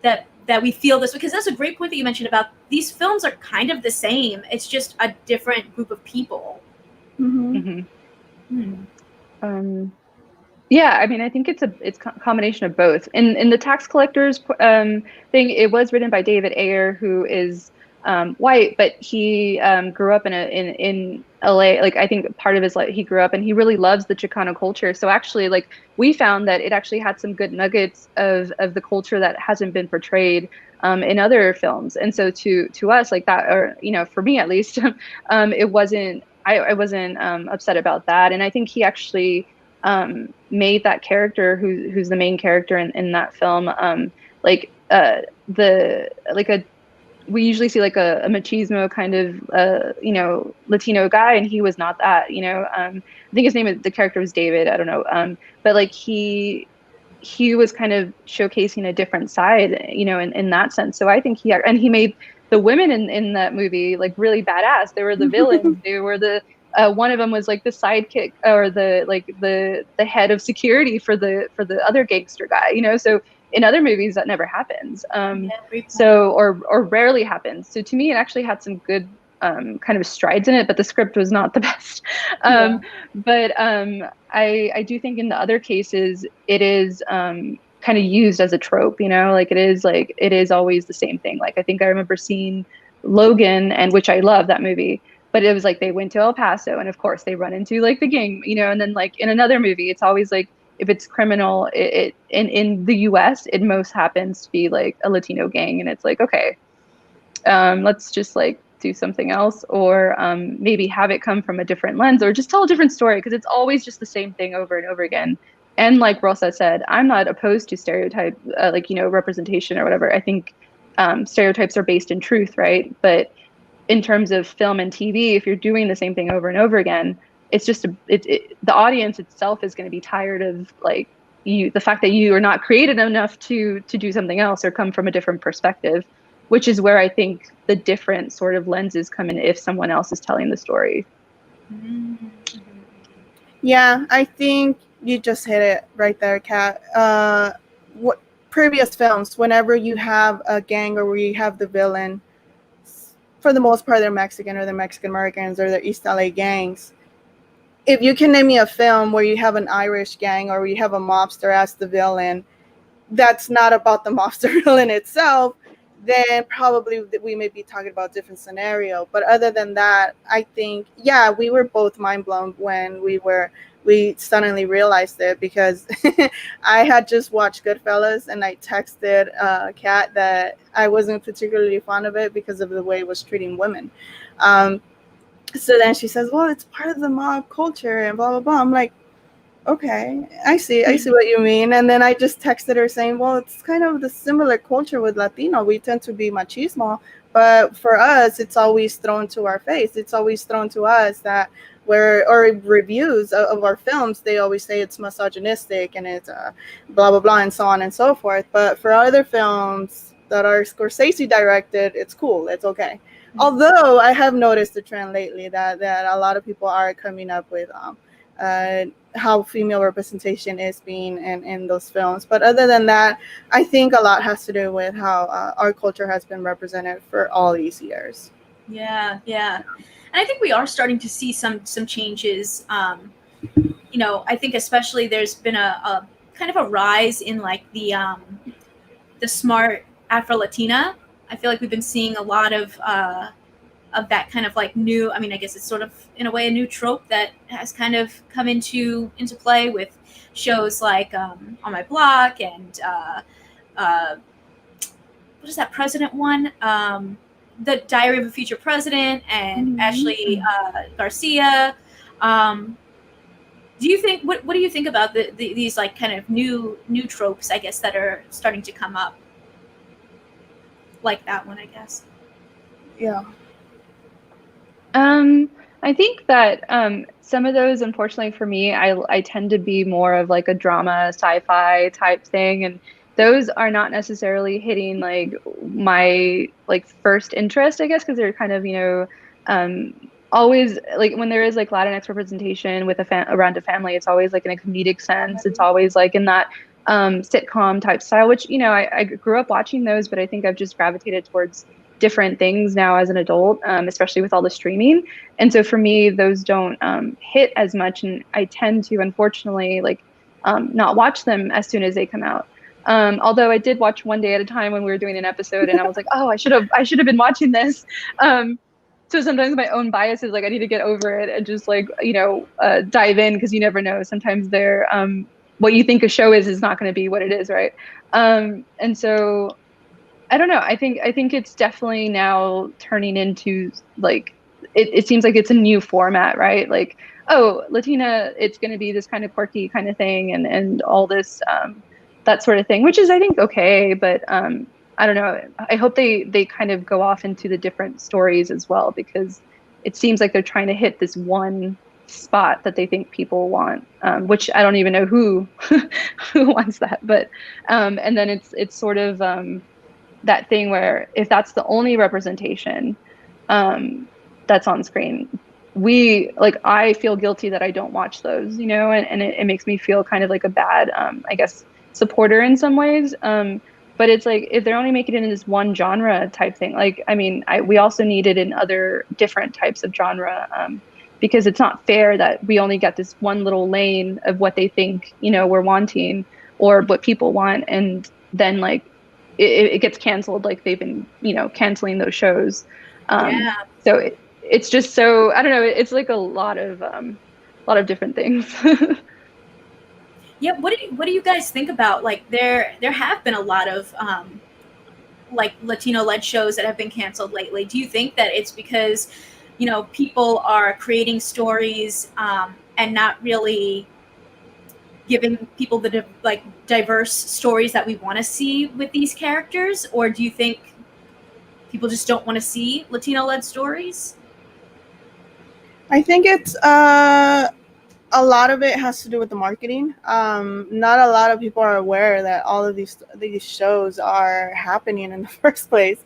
that we feel this? Because that's a great point that you mentioned about these films are kind of the same. It's just a different group of people. Yeah, I mean, I think it's a combination of both. In the tax collectors thing, it was written by David Ayer, who is white, but he grew up in LA. Like I think part of his life, he grew up and he really loves the Chicana culture. So actually, like we found that it actually had some good nuggets of the culture that hasn't been portrayed in other films. And so to us, like that, or for me at least, it wasn't. I wasn't upset about that. And I think he actually made that character who's the main character in that film we usually see like a machismo kind of Latino guy, and he was not that. I think the character was David, I don't know, but like he was kind of showcasing a different side, in that sense. So I think he made the women in that movie like really badass. They were the villains. They were the one of them was like the sidekick or the head of security for the other gangster guy. So in other movies that never happens. Or rarely happens. So to me, it actually had some good kind of strides in it, but the script was not the best. But I do think in the other cases it is kind of used as a trope, like it is always the same thing. Like I think I remember seeing Logan, and which I love that movie, but it was like they went to El Paso and of course they run into like the gang, and then like in another movie it's always like if it's criminal, it in the US it most happens to be like a Latino gang, and it's like, okay, let's just like do something else, or maybe have it come from a different lens, or just tell a different story, because it's always just the same thing over and over again. And like Rosa said, I'm not opposed to stereotype, representation or whatever. I think stereotypes are based in truth, right? But in terms of film and TV, if you're doing the same thing over and over again, it's just the audience itself is going to be tired of like the fact that you are not creative enough to do something else or come from a different perspective, which is where I think the different sort of lenses come in if someone else is telling the story. Yeah, I think you just hit it right there, Kat. What previous films, whenever you have a gang or where you have the villain, for the most part, they're Mexican or they're Mexican Americans or they're East LA gangs. If you can name me a film where you have an Irish gang or where you have a mobster as the villain, that's not about the mobster villain itself. then probably we may be talking about different scenario. But other than that, I think, yeah, we were both mind blown when we suddenly realized it, because I had just watched Goodfellas and I texted Kat that I wasn't particularly fond of it because of the way it was treating women. So then she says, well, it's part of the mob culture and blah, blah, blah. I'm like, okay, I see what you mean. And then I just texted her saying, well, it's kind of the similar culture with Latino. We tend to be machismo, but for us, it's always thrown to our face. It's always thrown to us that or reviews of our films, they always say it's misogynistic and it's blah, blah, blah, and so on and so forth. But for other films that are Scorsese directed, it's cool. It's okay. Although I have noticed the trend lately that a lot of people are coming up with how female representation is being in those films. But other than that, I think a lot has to do with how our culture has been represented for all these years. Yeah. And I think we are starting to see some changes. I think especially there's been a kind of a rise in like the smart Afro-Latina. I feel like we've been seeing a lot of that kind of like new, I mean, I guess it's sort of in a way a new trope that has kind of come into play with shows like On My Block and what is that President one? The Diary of a Future President and Ashley Garcia. Do you think what do you think about these like kind of new tropes, I guess, that are starting to come up? Like that one, I guess. Yeah. I think that some of those, unfortunately for me, I tend to be more of like a drama, sci-fi type thing, and those are not necessarily hitting like my like first interest, I guess, because they're kind of, always like when there is like Latinx representation with around a family, it's always like in a comedic sense. It's always like in that sitcom type style, which, I grew up watching those, but I think I've just gravitated towards different things now as an adult, especially with all the streaming. And so for me, those don't hit as much. And I tend to, unfortunately, like not watch them as soon as they come out. Although I did watch One Day at a Time when we were doing an episode, and I was like, oh, I should have been watching this. So sometimes my own bias is like, I need to get over it and just like, dive in, because you never know. Sometimes they're what you think a show is not going to be what it is, right? And so I don't know. I think it's definitely now turning into like it seems like it's a new format, right? Like, oh, Latina, it's going to be this kind of quirky kind of thing, and all this that sort of thing, which is, I think, okay, but I don't know. I hope they kind of go off into the different stories as well, because it seems like they're trying to hit this one spot that they think people want, which I don't even know who wants that, but and then it's sort of that thing where if that's the only representation that's on screen, I feel guilty that I don't watch those, and it makes me feel kind of like a bad, I guess, supporter in some ways. But it's like, if they're only making it in this one genre type thing, like, I mean, we also need it in other different types of genre, because it's not fair that we only get this one little lane of what they think, we're wanting or what people want. And then like, it gets canceled, like they've been, canceling those shows. So it's just so, I don't know. It's like a lot of different things. Yeah, what do you guys think about, like, there have been a lot of like Latino-led shows that have been canceled lately. Do you think that it's because, people are creating stories and not really giving people the diverse stories that we want to see with these characters, or do you think people just don't want to see Latino-led stories? I think it's a lot of it has to do with the marketing. Not a lot of people are aware that all of these shows are happening in the first place,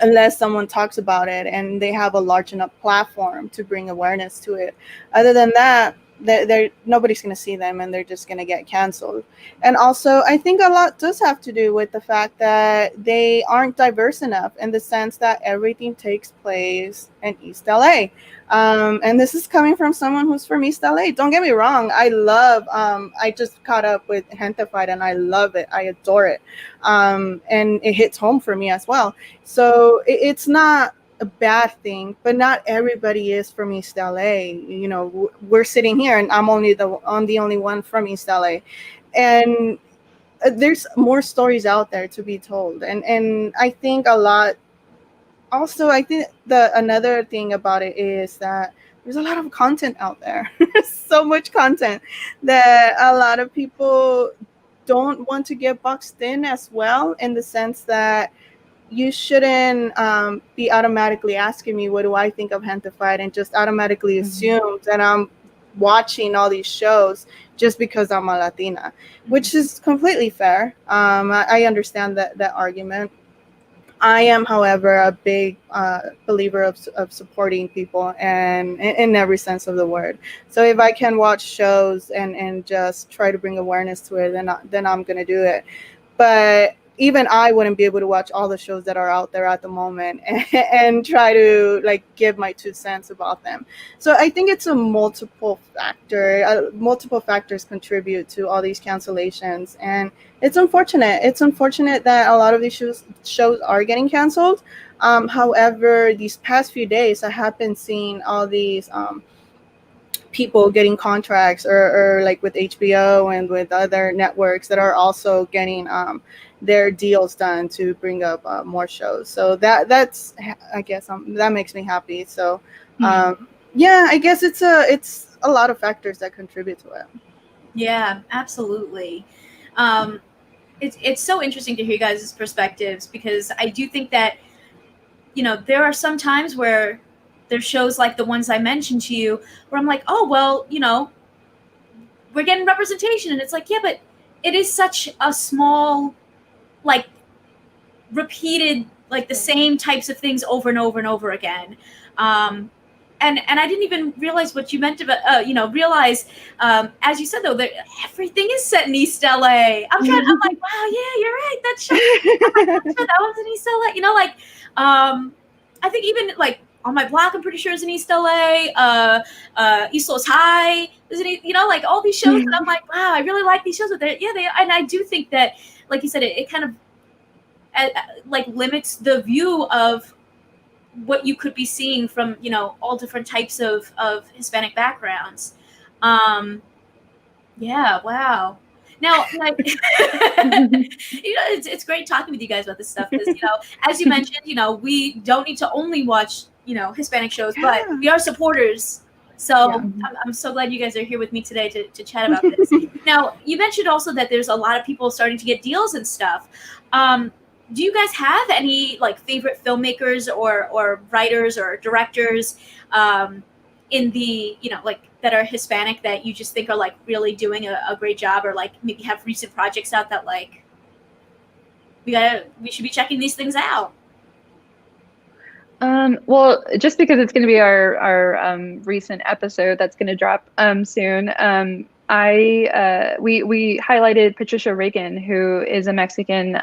unless someone talks about it and they have a large enough platform to bring awareness to it. Other than that, they're nobody's going to see them, and they're just going to get canceled. And also, I think a lot does have to do with the fact that they aren't diverse enough, in the sense that everything takes place in East LA. And this is coming from someone who's from East LA. Don't get me wrong, I love I just caught up with Gentefied, and I love it, I adore it, and it hits home for me as well. So it's not a bad thing, but not everybody is from East LA. You know, we're sitting here, and I'm the only one from East LA, and there's more stories out there to be told. And I think a lot. Also, I think another thing about it is that there's a lot of content out there. So much content that a lot of people don't want to get boxed in as well, in the sense that you shouldn't be automatically asking me what do I think of Gentefied, and just automatically assume that I'm watching all these shows just because I'm a Latina, which is completely fair. I understand that argument. I am, however, a big believer of supporting people, and in every sense of the word. So if I can watch shows and just try to bring awareness to it, then I'm going to do it. But even I wouldn't be able to watch all the shows that are out there at the moment and try to like give my 2 cents about them. So I think it's a multiple factor. Multiple factors contribute to all these cancellations, and it's unfortunate. It's unfortunate that a lot of these shows are getting canceled. However, these past few days, I have been seeing all these people getting contracts, or like with HBO and with other networks that are also getting their deals done to bring up more shows. So that's I guess that makes me happy. So yeah, I guess it's a lot of factors that contribute to it. Yeah, absolutely. It's so interesting to hear you guys' perspectives, because I do think that, you know, there are some times where there's shows like the ones I mentioned to you where I'm like, oh, well, you know, we're getting representation. And it's like, yeah, but it is such a small, like, repeated, like the same types of things over and over and over again. And I didn't even realize what you meant about, realize, as you said, though, that everything is set in East LA. I'm like, wow, yeah, you're right. That show, that one's in East LA. You know, like, I think even like On My Block, I'm pretty sure is in East LA. East Los High is in, you know, like all these shows that I'm like, wow, I really like these shows. But and I do think that, like you said, it kind of like limits the view of what you could be seeing from, you know, all different types of Hispanic backgrounds. Yeah, wow. Now, like, you know, it's great talking with you guys about this stuff, because, you know, as you mentioned, you know, we don't need to only watch, you know, Hispanic shows, but we are supporters. So I'm so glad you guys are here with me today to chat about this. Now, you mentioned also that there's a lot of people starting to get deals and stuff. Do you guys have any like favorite filmmakers or writers or directors in the, you know, like that are Hispanic that you just think are like really doing a great job, or like maybe have recent projects out that like we should be checking these things out? Well, just because it's going to be our recent episode that's going to drop soon, we highlighted Patricia Reyes, who is a Mexican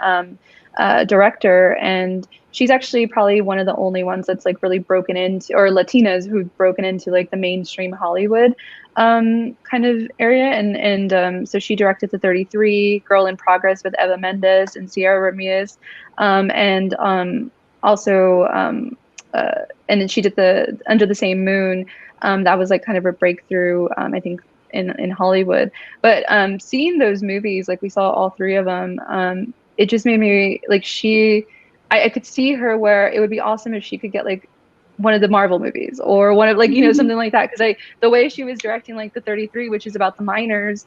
director, and she's actually probably one of the only ones that's like really broken into, or Latinas who've broken into like the mainstream Hollywood kind of area, and so she directed The 33, Girl in Progress with Eva Mendes and Sierra Ramirez, and then she did the Under the Same Moon. That was like kind of a breakthrough, I think, in Hollywood. But seeing those movies, like we saw all 3 of them, it just made me like I could see her where it would be awesome if she could get like one of the Marvel movies, or one of like, you know, something like that. Because the way she was directing like The 33, which is about the miners,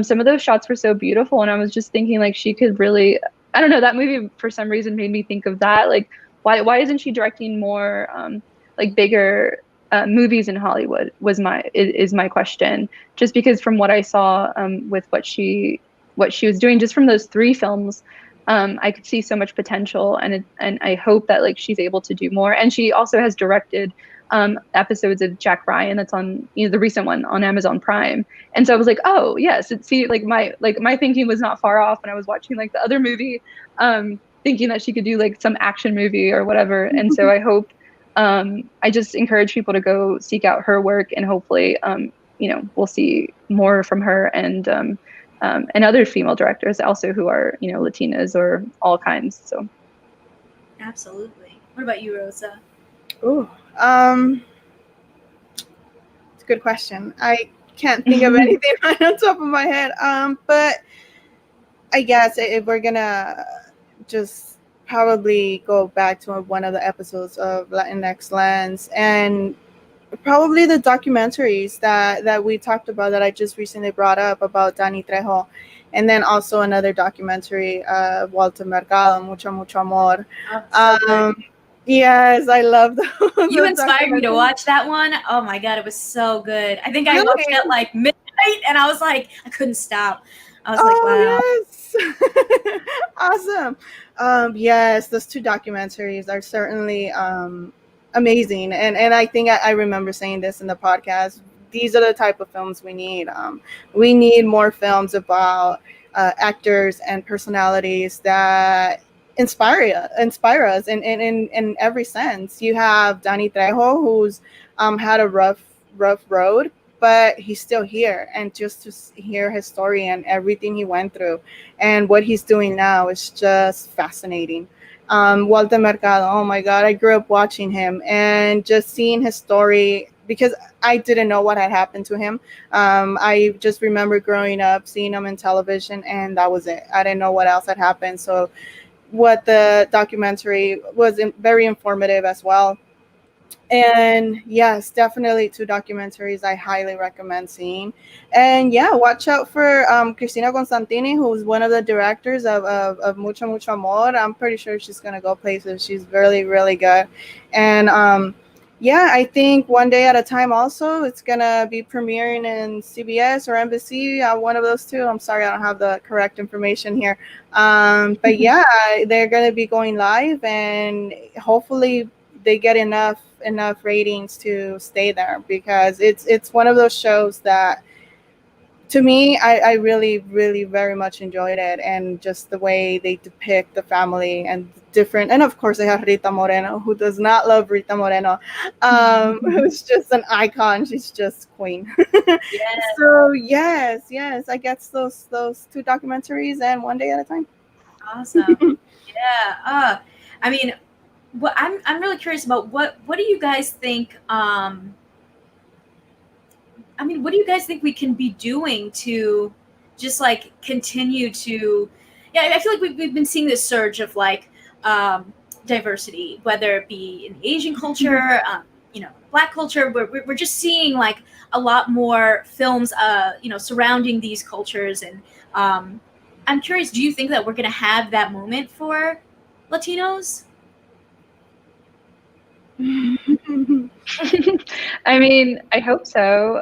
some of those shots were so beautiful, and I was just thinking like she could really, I don't know, that movie for some reason made me think of that. Like, why isn't she directing more like bigger movies in Hollywood is my question. Just because from what I saw with what she was doing just from those 3 films, I could see so much potential, and I hope that like she's able to do more. And she also has directed episodes of Jack Ryan that's on, you know, the recent one on Amazon Prime. And so I was like, oh yes, see, like my thinking was not far off when I was watching like the other movie, thinking that she could do like some action movie or whatever. And so I hope, I just encourage people to go seek out her work, and hopefully, you know, we'll see more from her and other female directors also who are, you know, Latinas or all kinds. So. Absolutely. What about you, Rosa? Ooh, it's a good question. I can't think of anything right on top of my head. But I guess if we're gonna just probably go back to one of the episodes of Latinx Lens, and probably the documentaries that we talked about that I just recently brought up about Danny Trejo, and then also another documentary, Walter Mercado, Mucho Mucho Amor. So yes, I love those. You inspired me to watch that one. Oh my God, it was so good. I think I watched it at like midnight, and I was like, I couldn't stop. I was like, wow. Yes. Awesome. Yes, those two documentaries are certainly amazing. And I think I remember saying this in the podcast. These are the type of films we need. We need more films about actors and personalities that inspire us in every sense. You have Danny Trejo, who's had a rough road, but he's still here, and just to hear his story and everything he went through and what he's doing now is just fascinating. Walter Mercado, oh my God, I grew up watching him and just seeing his story, because I didn't know what had happened to him. I just remember growing up, seeing him in television, and that was it. I didn't know what else had happened. So what the documentary was very informative as well. And yes, definitely two documentaries I highly recommend seeing. And yeah, watch out for Cristina Constantini, who's one of the directors of Mucho Mucho Amor. I'm pretty sure she's going to go places. She's really, really good. And yeah, I think One Day at a Time also, it's going to be premiering in CBS or NBC, one of those two. I'm sorry, I don't have the correct information here. But yeah, they're going to be going live, and hopefully they get enough ratings to stay there, because it's one of those shows that, to me, I really, really very much enjoyed it, and just the way they depict the family and different. And of course, they have Rita Moreno, who does not love Rita Moreno, who's just an icon. She's just queen. Yes. So yes, I guess those two documentaries and One Day at a Time. Awesome. Yeah. I mean, what I'm really curious about, what do you guys think? I mean, what do you guys think we can be doing to just like continue to? Yeah, I feel like we've been seeing this surge of like diversity, whether it be in the Asian culture, you know, Black culture. We're just seeing like a lot more films, you know, surrounding these cultures. And I'm curious, do you think that we're going to have that moment for Latinos? I mean, I hope so.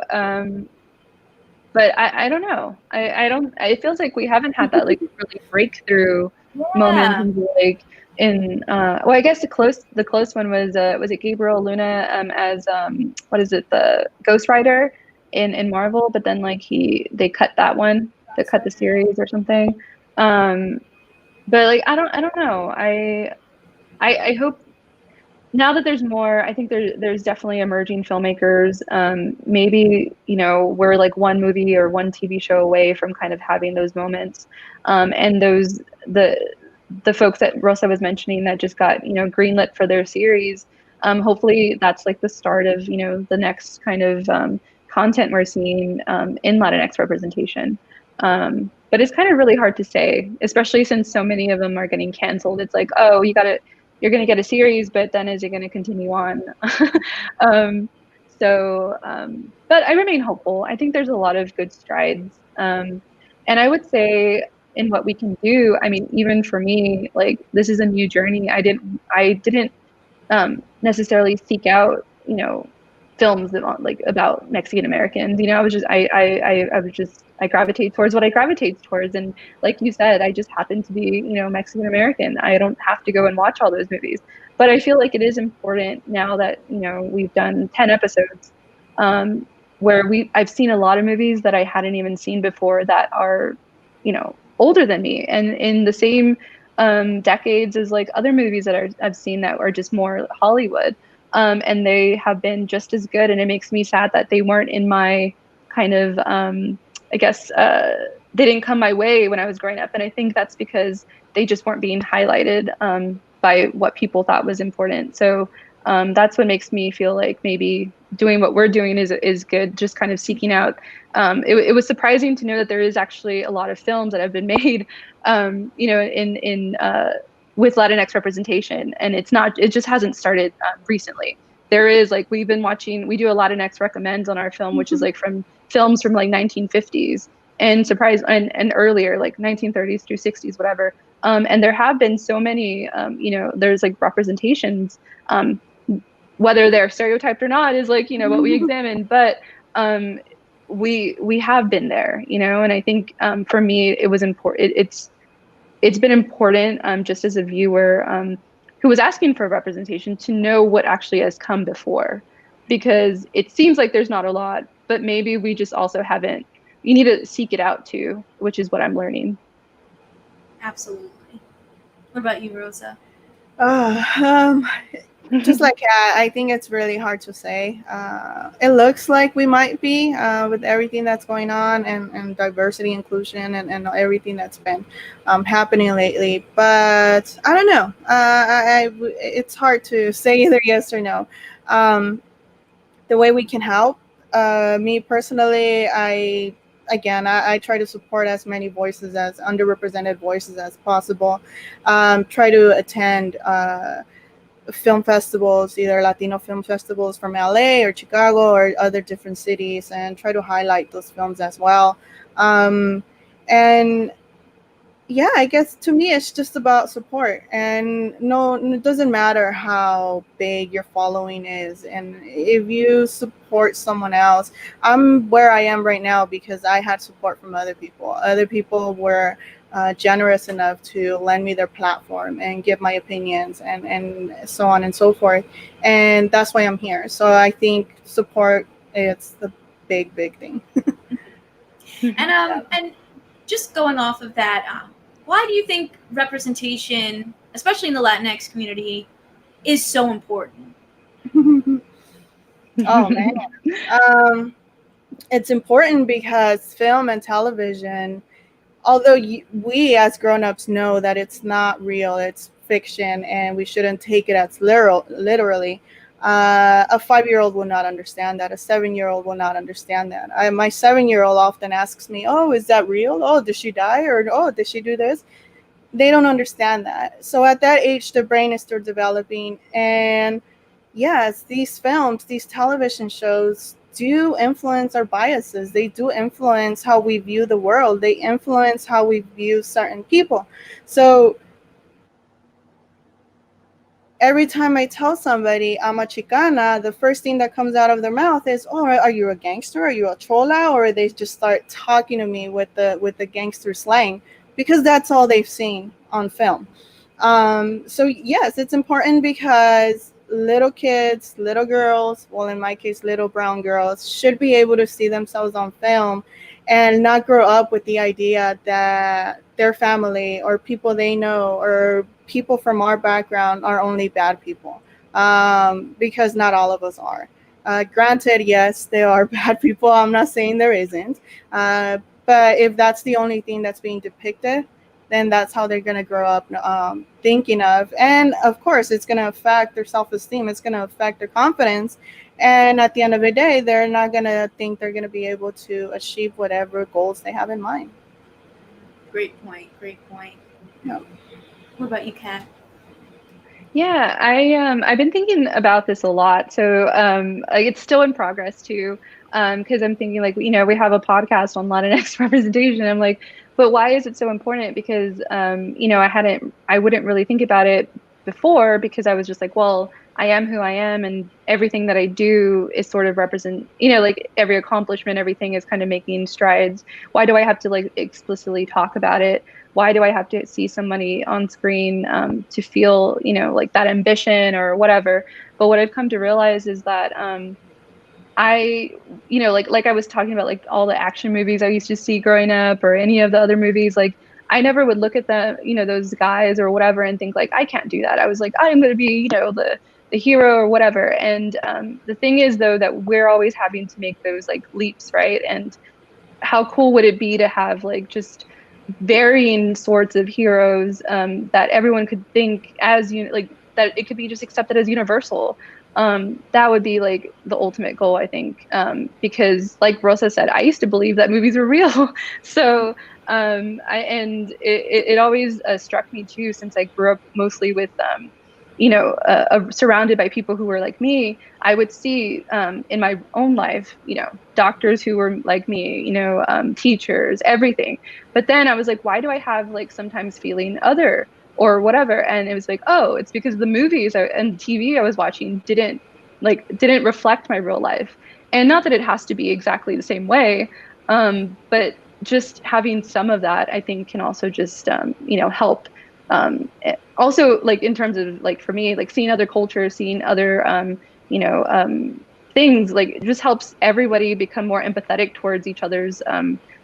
But I don't know. I don't. It feels like we haven't had that like really breakthrough moment. Like in well, I guess the close one was it Gabriel Luna as what is it, the Ghost Rider in Marvel? But then like they cut that one. They cut the series or something. But like I don't know. I hope. Now that there's more, I think there's definitely emerging filmmakers. Maybe, you know, we're like one movie or one TV show away from kind of having those moments. And the folks that Rosa was mentioning that just got, you know, greenlit for their series. Hopefully that's like the start of, you know, the next kind of content we're seeing in Latinx representation. But it's kind of really hard to say, especially since so many of them are getting canceled. It's like, oh, you're going to get a series, but then is it going to continue on? But I remain hopeful. I think there's a lot of good strides. And I would say in what we can do, I mean, even for me, like this is a new journey. I didn't necessarily seek out, you know, films that like about Mexican Americans. You know, I gravitate towards what I gravitate towards, and like you said, I just happen to be, you know, Mexican American. I don't have to go and watch all those movies, but I feel like it is important now that, you know, we've done 10 episodes, where I've seen a lot of movies that I hadn't even seen before that are, you know, older than me and in the same decades as like other movies that I've seen that are just more Hollywood. And they have been just as good. And it makes me sad that they weren't in my kind of, I guess, they didn't come my way when I was growing up. And I think that's because they just weren't being highlighted by what people thought was important. So that's what makes me feel like maybe doing what we're doing is good, just kind of seeking out. It was surprising to know that there is actually a lot of films that have been made, you know, in with Latinx representation, and it just hasn't started recently. There is like, we do a Latinx recommends on our film, which is like from films from like 1950s and and earlier, like 1930s through 60s, whatever. And there have been so many, you know, there's like representations, whether they're stereotyped or not is like, you know, what we examine, but we have been there, you know, and I think for me it was important. It's been important, just as a viewer who was asking for representation, to know what actually has come before, because it seems like there's not a lot, but maybe we just also haven't. You need to seek it out too, which is what I'm learning. Absolutely. What about you, Rosa? Just like I think it's really hard to say. It looks like we might be with everything that's going on and diversity, inclusion, and everything that's been happening lately. But I don't know. It's hard to say either yes or no. The way we can help, me personally, I try to support as many voices, as underrepresented voices as possible. Try to attend film festivals, either Latino film festivals from LA or Chicago or other different cities, and try to highlight those films as well. And yeah, I guess to me it's just about support, and no, it doesn't matter how big your following is, and if you support someone else. I'm where I am right now because I had support from other people. Other people were generous enough to lend me their platform and give my opinions and so on and so forth, and that's why I'm here. So I think support is the big thing. And just going off of that, why do you think representation, especially in the Latinx community, is so important? Oh man, it's important because film and television, although we as grown-ups know that it's not real, it's fiction, and we shouldn't take it as literally. A 5-year-old will not understand that. A 7-year-old will not understand that. My 7-year-old often asks me, "Oh, is that real? Oh, did she die? Or oh, did she do this?" They don't understand that. So at that age, the brain is still developing. And yes, these films, these television shows do influence our biases. They do influence how we view the world. They influence how we view certain people. So every time I tell somebody I'm a Chicana, the first thing that comes out of their mouth is, "Oh, are you a gangster? Are you a chola?" Or they just start talking to me with the gangster slang, because that's all they've seen on film. So yes, it's important because little kids, little girls, well, in my case, little brown girls, should be able to see themselves on film and not grow up with the idea that their family or people they know or people from our background are only bad people, because not all of us are. Granted, yes, there are bad people. I'm not saying there isn't. But if that's the only thing that's being depicted, then that's how they're going to grow up thinking of. And of course, it's going to affect their self-esteem. It's going to affect their confidence. And at the end of the day, they're not going to think they're going to be able to achieve whatever goals they have in mind. Great point. Yeah. What about you, Kat? Yeah, I've been thinking about this a lot. So like, it's still in progress too, because I'm thinking, like, you know, we have a podcast on Latinx representation. I'm like, but why is it so important? Because you know, I wouldn't really think about it before, because I was just like, well, I am who I am, and everything that I do is sort of represent, you know, like every accomplishment, everything is kind of making strides. Why do I have to like explicitly talk about it? Why do I have to see somebody on screen to feel, you know, like that ambition or whatever? But what I've come to realize is that I, you know, like I was talking about, like all the action movies I used to see growing up, or any of the other movies, like I never would look at the, you know, those guys or whatever and think like, I can't do that. I was like, I'm going to be, you know, the hero or whatever. And the thing is though, that we're always having to make those like leaps, right? And how cool would it be to have like just varying sorts of heroes that everyone could think as, you know, like that it could be just accepted as universal. That would be like the ultimate goal, I think, because like Rosa said, I used to believe that movies were real. So it always struck me too, since I grew up mostly with you know, surrounded by people who were like me. I would see in my own life, you know, doctors who were like me, you know, teachers, everything. But then I was like, why do I have like sometimes feeling other or whatever? And it was like, oh, it's because the movies and TV I was watching didn't reflect my real life. And not that it has to be exactly the same way, but just having some of that, I think, can also just you know, help. Also, like in terms of like for me, like seeing other cultures, seeing other you know, things, like it just helps everybody become more empathetic towards each other's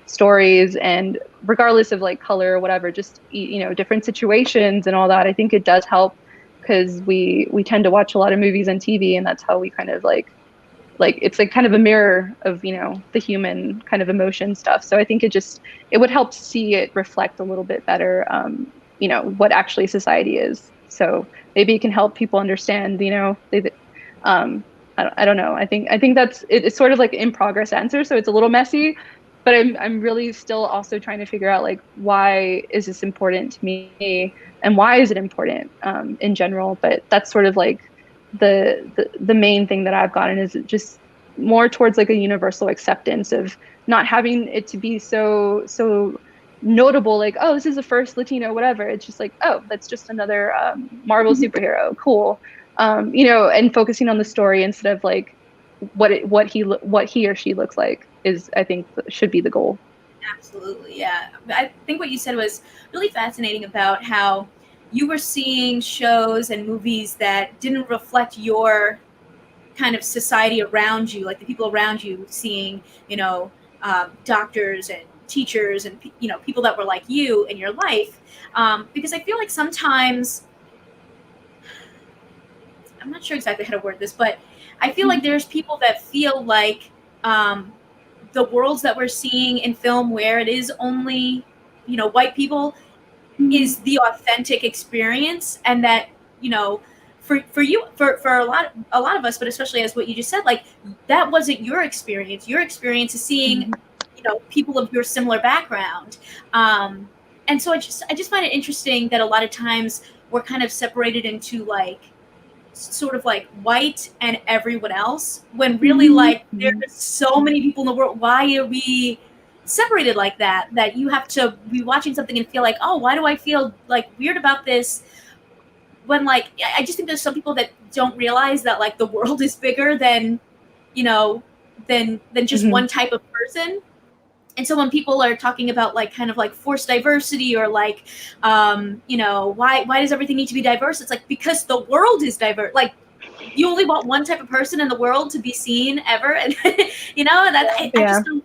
stories, and regardless of like color or whatever, just, you know, different situations and all that. I think it does help, because we tend to watch a lot of movies and TV, and that's how we kind of like it's like kind of a mirror of, you know, the human kind of emotion stuff. So I think it would help see it reflect a little bit better, you know, what actually society is. So maybe it can help people understand, you know, I don't know. I think that's it's sort of like in progress answer. So it's a little messy, but I'm really still also trying to figure out like, why is this important to me, and why is it important in general? But that's sort of like the main thing that I've gotten, is just more towards like a universal acceptance of not having it to be so notable, like, oh, this is the first Latino whatever. It's just like, oh, that's just another Marvel superhero, cool. You know, and focusing on the story instead of like what he or she looks like, is, I think, should be the goal. Absolutely, yeah. I think what you said was really fascinating about how you were seeing shows and movies that didn't reflect your kind of society around you, like the people around you, seeing, you know, doctors and teachers and, you know, people that were like you in your life. Because I feel like sometimes, I'm not sure exactly how to word this, but I feel like there's people that feel like the worlds that we're seeing in film, where it is only, you know, white people, is the authentic experience, and that, you know, for you, for a lot of us, but especially as what you just said, like that wasn't your experience. Your experience is seeing, you know, people of your similar background, and so I just find it interesting that a lot of times we're kind of separated into like sort of like white and everyone else, when really like there's so many people in the world. Why are we separated like that, that you have to be watching something and feel like, oh, why do I feel like weird about this, when like I just think there's some people that don't realize that like the world is bigger than, you know, than just one type of person. And so when people are talking about like kind of like forced diversity, or like you know, why does everything need to be diverse, it's like, because the world is diverse. Like you only want one type of person in the world to be seen ever, and you know, that I just don't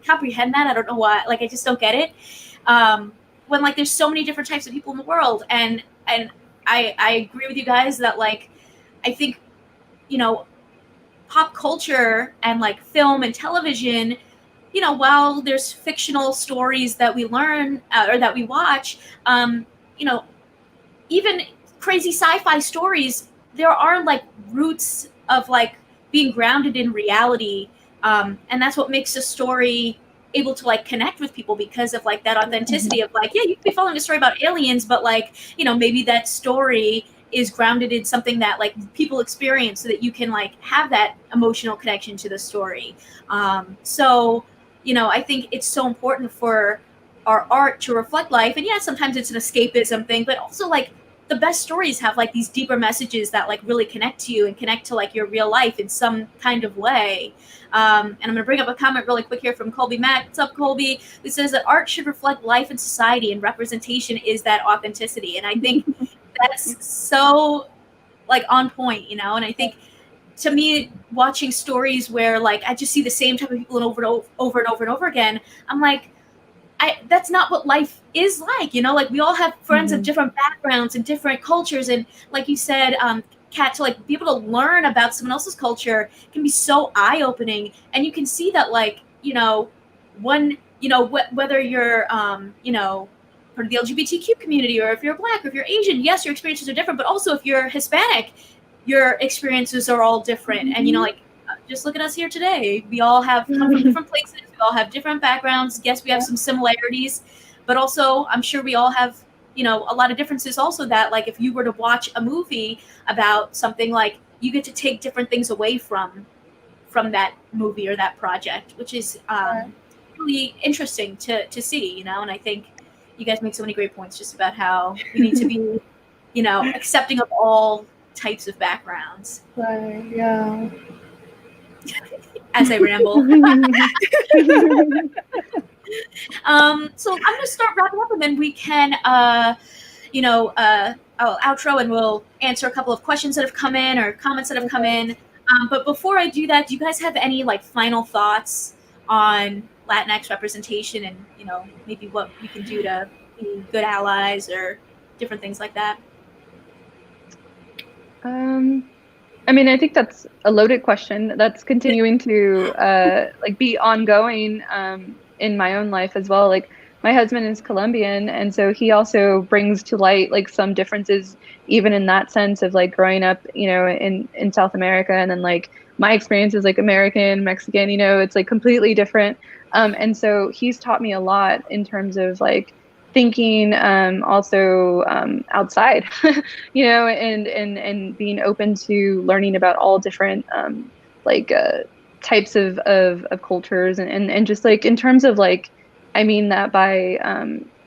comprehend that. I don't know why, like I just don't get it, when like there's so many different types of people in the world. And I agree with you guys that like I think, you know, pop culture and like film and television, you know, while there's fictional stories that we learn or that we watch, you know, even crazy sci-fi stories, there are like roots of like being grounded in reality, and that's what makes a story able to like connect with people, because of like that authenticity of like, yeah, you could be following a story about aliens, but like, you know, maybe that story is grounded in something that like people experience, so that you can like have that emotional connection to the story. So, you know, I think it's so important for our art to reflect life. And yeah, sometimes it's an escapism thing, but also like the best stories have like these deeper messages that like really connect to you and connect to like your real life in some kind of way. And I'm going to bring up a comment really quick here from Colby Mack. What's up, Colby? Who says that art should reflect life in society, and representation is that authenticity. And I think that's so like on point, you know. And I think to me, watching stories where like I just see the same type of people and over and over again, I'm like, that's not what life is like, you know. Like we all have friends of different backgrounds and different cultures, and like you said, Kat, to like be able to learn about someone else's culture can be so eye-opening. And you can see that, like, you know, whether you're you know, part of the LGBTQ community, or if you're Black, or if you're Asian, yes, your experiences are different, but also if you're Hispanic, your experiences are all different. And you know, like, just look at us here today. We all have come from different places. We all have different backgrounds. Yes, we have some similarities, but also I'm sure we all have, you know, a lot of differences also, that like if you were to watch a movie about something, like you get to take different things away from that movie or that project, which is really interesting to see, you know. And I think you guys make so many great points just about how you need to be, you know, accepting of all types of backgrounds. Right, yeah. As I ramble. So I'm going to start wrapping up, and then we can, you know, I'll outro, and we'll answer a couple of questions that have come in or comments that have come in. But before I do that, do you guys have any like final thoughts on Latinx representation, and, you know, maybe what you can do to be good allies or different things like that? I mean, I think that's a loaded question that's continuing to like be ongoing in my own life as well. Like, my husband is Colombian, and so he also brings to light like some differences, even in that sense of like growing up, you know, in South America, and then like my experience is like American, Mexican, you know, it's like completely different. And so he's taught me a lot in terms of like thinking also outside, you know, and being open to learning about all different like types of cultures, and just like in terms of like, I mean that by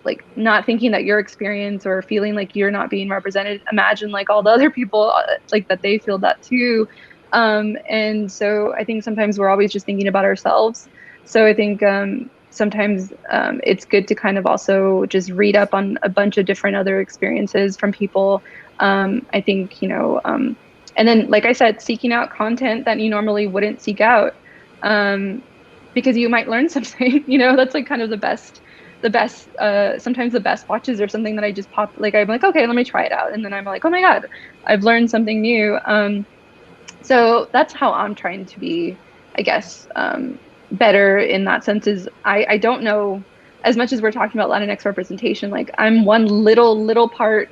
like not thinking that your experience or feeling like you're not being represented, imagine like all the other people like that they feel that too. And so I think sometimes we're always just thinking about ourselves. So I think sometimes it's good to kind of also just read up on a bunch of different other experiences from people. I think, you know, and then, like I said, seeking out content that you normally wouldn't seek out, because you might learn something, you know. That's like kind of the best, sometimes the best watches or something that I just pop, like I'm like, okay, let me try it out. And then I'm like, oh my God, I've learned something new. So that's how I'm trying to be, I guess, better in that sense. Is I don't know, as much as we're talking about Latinx representation, like I'm one little part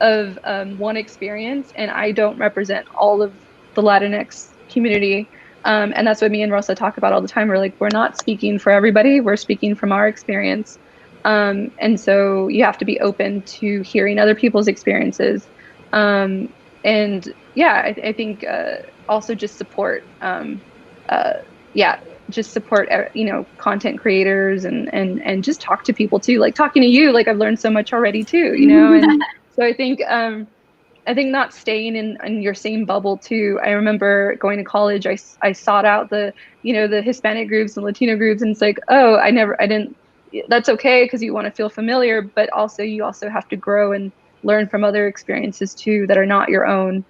of one experience, and I don't represent all of the Latinx community. And that's what me and Rosa talk about all the time. We're like, we're not speaking for everybody, we're speaking from our experience. And so you have to be open to hearing other people's experiences. And yeah, I think also just support, just support, you know, content creators, and just talk to people too. Like talking to you, like I've learned so much already too, you know. And so I think not staying in your same bubble too. I remember going to college, I sought out the, you know, the Hispanic groups and Latino groups, and it's like, oh, I didn't, that's okay, because you want to feel familiar, but also you also have to grow and learn from other experiences too that are not your own.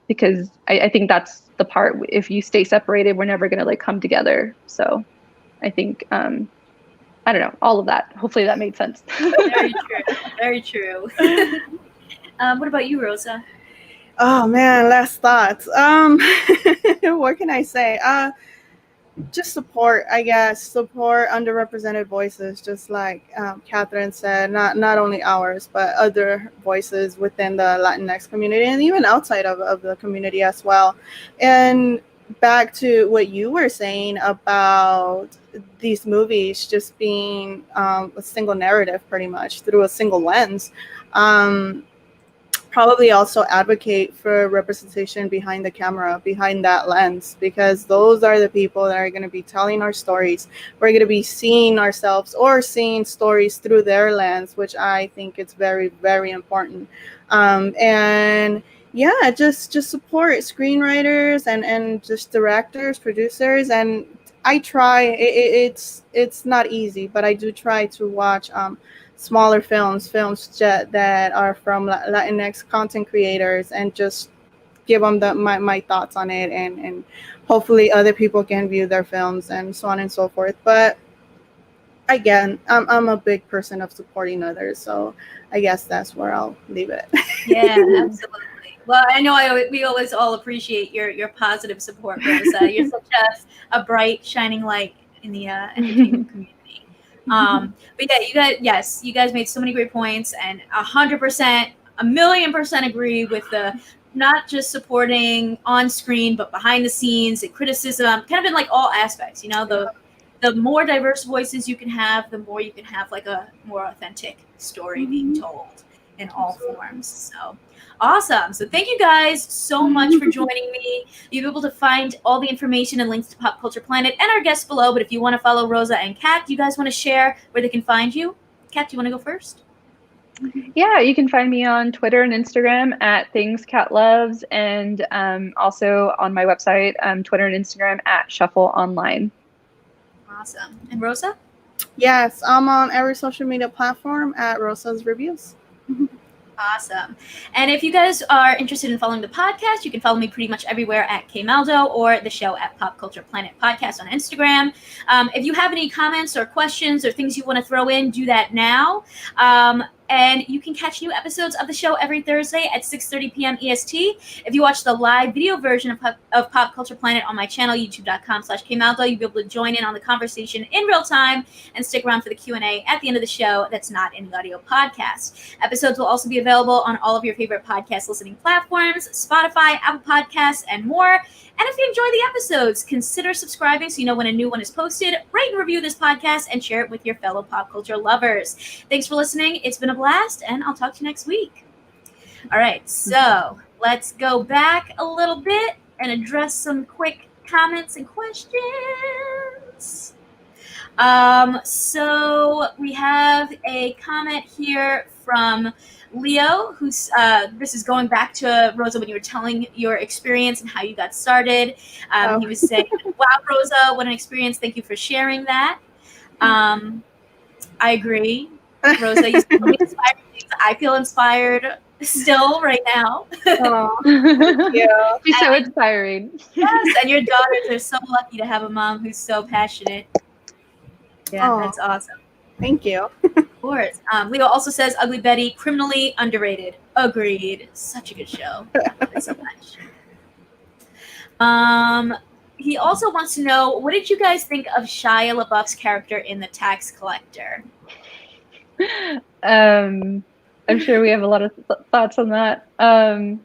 Because I think that's the part, if you stay separated, we're never going to like come together. So I think, I don't know, all of that. Hopefully that made sense. Very true. Very true. What about you, Rosa? Oh man, last thoughts. What can I say? Just support, I guess. Support underrepresented voices, just like Catherine said. Not only ours, but other voices within the Latinx community, and even outside of the community as well. And back to what you were saying about these movies just being a single narrative, pretty much through a single lens. probably also advocate for representation behind the camera, behind that lens, because those are the people that are going to be telling our stories. We're going to be seeing ourselves or seeing stories through their lens, which I think is very, very important. And yeah, just support screenwriters and just directors, producers. And I try, it's not easy, but I do try to watch smaller films that are from Latinx content creators, and just give them my thoughts on it, and hopefully other people can view their films and so on and so forth. But again, I'm a big person of supporting others, so I guess that's where I'll leave it. Yeah, absolutely. Well, I know we always all appreciate your positive support, Rosa. You're such a bright, shining light in the entertainment community. But yeah, you guys made so many great points, and 100%, 1,000,000% agree with the not just supporting on screen, but behind the scenes and criticism, kind of in like all aspects. The more diverse voices you can have, the more you can have like a more authentic story being told in all forms. So awesome. So thank you guys so much for joining me. You'll be able to find all the information and links to Pop Culture Planet and our guests below. But if you want to follow Rosa and Kat, do you guys want to share where they can find you? Kat, do you want to go first? Yeah, you can find me on Twitter and Instagram at thingscatloves, and also on my website, Twitter and Instagram at Shuffle Online. Awesome. And Rosa? Yes, I'm on every social media platform at Rosa's Reviews. Awesome. And if you guys are interested in following the podcast, you can follow me pretty much everywhere at Kmaldo, or the show at Pop Culture Planet Podcast on Instagram. If you have any comments or questions or things you want to throw in, do that now. And you can catch new episodes of the show every Thursday at 6:30 p.m. EST. If you watch the live video version of Pop Culture Planet on my channel, youtube.com/Kmaldo, you'll be able to join in on the conversation in real time and stick around for the Q&A at the end of the show that's not in the audio podcast. Episodes will also be available on all of your favorite podcast listening platforms, Spotify, Apple Podcasts, and more. And if you enjoy the episodes, consider subscribing so you know when a new one is posted. Rate and review this podcast and share it with your fellow pop culture lovers. Thanks for listening. It's been a blast, and I'll talk to you next week. All right, so let's go back a little bit and address some quick comments and questions. So we have a comment here from Leo, who's this is going back to Rosa when you were telling your experience and how you got started. He was saying, "Wow, Rosa, what an experience! Thank you for sharing that." I agree, Rosa. You still inspired me. I feel inspired still right now. Yeah, She's so inspiring. Yes, and your daughters are so lucky to have a mom who's so passionate. Yeah, that's awesome. Thank you. Of course. Leo also says, "Ugly Betty, criminally underrated." Agreed. Such a good show. I love it so much. He also wants to know, what did you guys think of Shia LaBeouf's character in The Tax Collector? I'm sure we have a lot of thoughts on that. I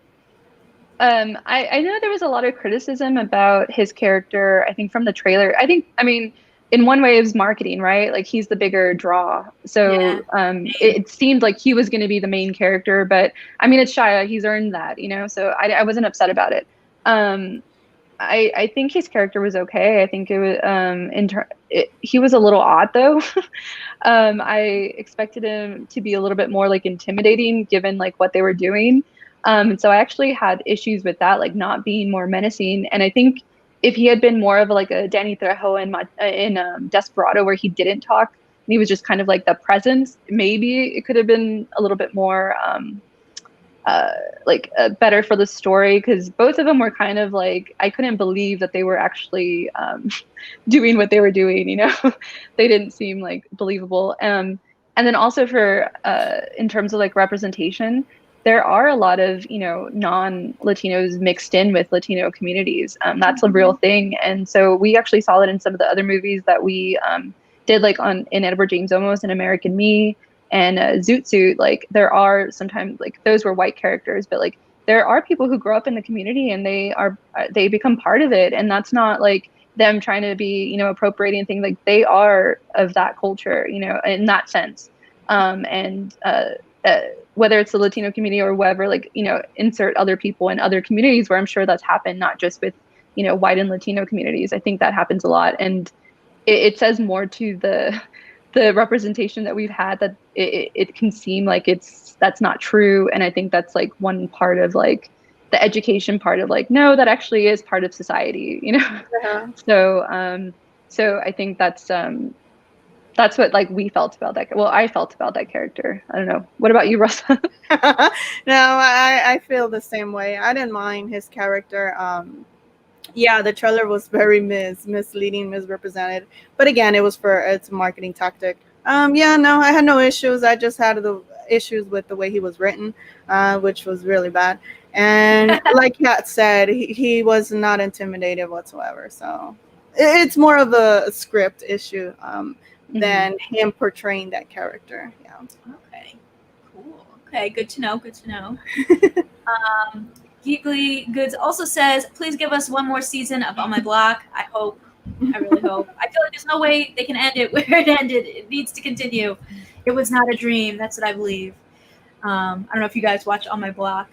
know there was a lot of criticism about his character, I think, from the trailer. I mean, in one way, it was marketing, right? Like, he's the bigger draw. So it seemed like he was going to be the main character. But, I mean, it's Shia. He's earned that, So I wasn't upset about it. I think his character was okay. I think it was he was a little odd, though. I expected him to be a little bit more, like, intimidating, given, like, what they were doing. And so I actually had issues with that, like, not being more menacing. And I think if he had been more of like a Danny Trejo in Desperado, where he didn't talk and he was just kind of like the presence, maybe it could have been a little bit more better for the story, because both of them were kind of like, I couldn't believe that they were actually doing what they were doing. They didn't seem like believable. And then also for in terms of like representation, there are a lot of, non-Latinos mixed in with Latino communities. That's a real thing. And so we actually saw it in some of the other movies that we did, like in Edward James Olmos and American Me and Zoot Suit. Like, there are sometimes, like, those were white characters, but like there are people who grow up in the community and they become part of it. And that's not like them trying to be, appropriating things. Like, they are of that culture, in that sense. whether it's the Latino community or whoever, like, you know, insert other people in other communities where I'm sure that's happened, not just with, you know, white and Latino communities. I think that happens a lot. And it says more to the representation that we've had, that it can seem like that's not true. And I think that's like one part of like the education part of like, no, that actually is part of society, you know? Yeah. So I think that's what like we felt about that. Well, I felt about that character. I don't know. What about you, Rosa? No, I feel the same way. I didn't mind his character. Yeah, the trailer was very misleading, misrepresented. But again, it's a marketing tactic. Yeah, no, I had no issues. I just had the issues with the way he was written, which was really bad. And like Kat said, he was not intimidated whatsoever. So it's more of a script issue than him portraying that character. Yeah. Okay. Cool. Okay. Good to know. Good to know. Geekly Goods also says, please give us one more season of On My Block. I hope. I really hope. I feel like there's no way they can end it where it ended. It needs to continue. It was not a dream. That's what I believe. I don't know if you guys watch On My Block.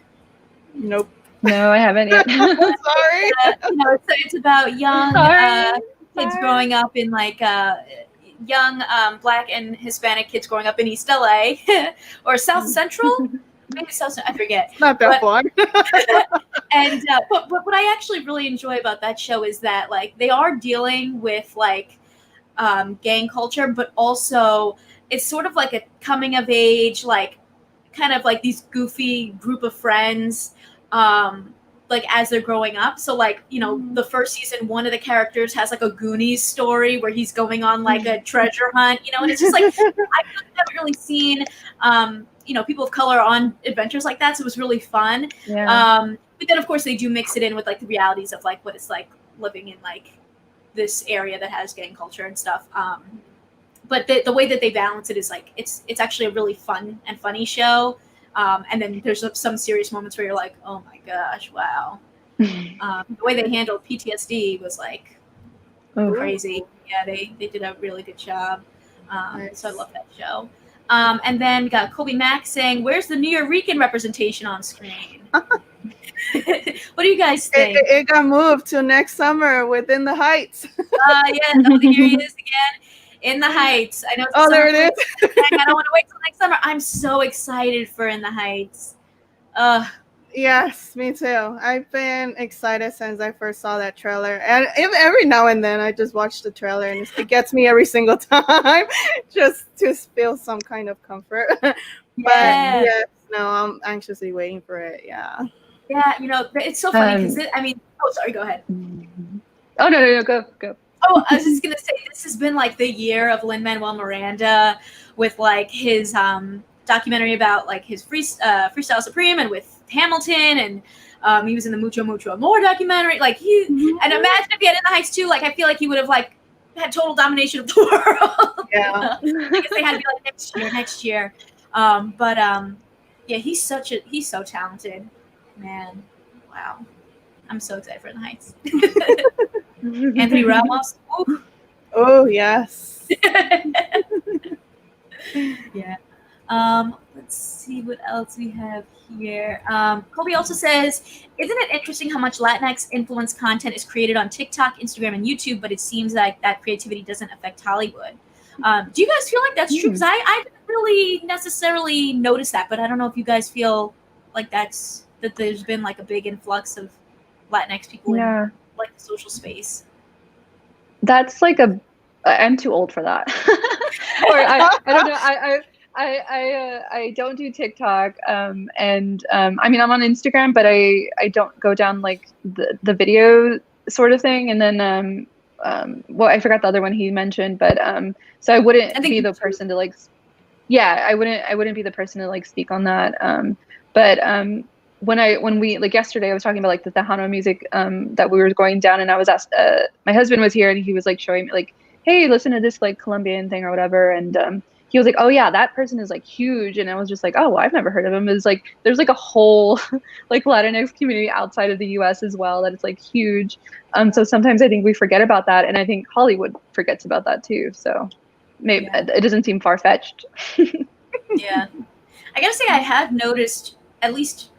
Nope. No, I haven't yet. Sorry. It's about young kids growing up in like young Black and Hispanic kids growing up in East LA or South Central. Maybe South, I forget. Not that far. And but what I actually really enjoy about that show is that like they are dealing with like gang culture, but also it's sort of like a coming of age, like kind of like these goofy group of friends like as they're growing up. So like, you know, the first season, one of the characters has like a Goonies story where he's going on like a treasure hunt, you know, and it's just like I haven't really seen you know, people of color on adventures like that, so it was really fun. Yeah. But then of course they do mix it in with like the realities of like what it's like living in like this area that has gang culture and stuff. But the way that they balance it is like it's actually a really fun and funny show. And then there's some serious moments where you're like, oh my gosh, wow. The way they handled PTSD was like crazy. Yeah, they did a really good job. Nice. So I love that show. And then got Kobe Mack saying, where's the New Yorican representation on screen? What do you guys think? It got moved to next summer within the Heights. Yeah, here he is again. In the Heights. I know. Oh, there it is. I don't want to wait till next summer. I'm so excited for In the Heights. Yes, me too. I've been excited since I first saw that trailer, and every now and then I just watch the trailer, and it gets me every single time, just to feel some kind of comfort. But yes, no, I'm anxiously waiting for it. Yeah. Yeah, you know, it's so funny because sorry, go ahead. Oh no, go. Oh, I was just gonna say this has been like the year of Lin-Manuel Miranda with like his documentary about like his Freestyle Supreme and with Hamilton, and he was in the Mucho Amor documentary. Like and imagine if he had In the Heights too. Like I feel like he would have like had total domination of the world. Yeah, I guess they had to be like next year. Yeah, he's so talented, man. Wow, I'm so excited for In the Heights. Anthony Ramos. Ooh. Oh yes. Yeah. Let's see what else we have here. Colby also says, isn't it interesting how much Latinx influenced content is created on TikTok, Instagram, and YouTube, but it seems like that creativity doesn't affect Hollywood? Do you guys feel like that's true? Because I didn't really necessarily notice that, but I don't know if you guys feel like that there's been like a big influx of Latinx people in like the social space. That's like I'm too old for that. Or I don't know. I don't do TikTok. I mean, I'm on Instagram, but I don't go down like the video sort of thing. And then, well, I forgot the other one he mentioned, but so I wouldn't be the person to like, I wouldn't be the person to like speak on that. But when we like yesterday, I was talking about like the Tejano music that we were going down, and I was asked, my husband was here, and he was like showing me like, hey, listen to this like Colombian thing or whatever, and he was like, oh yeah, that person is like huge, and I was just like, oh, well, I've never heard of him. It's like there's like a whole like Latinx community outside of the U.S. as well that it's like huge. So sometimes I think we forget about that, and I think Hollywood forgets about that too. So maybe it doesn't seem far fetched. Yeah. I gotta say I have noticed, at least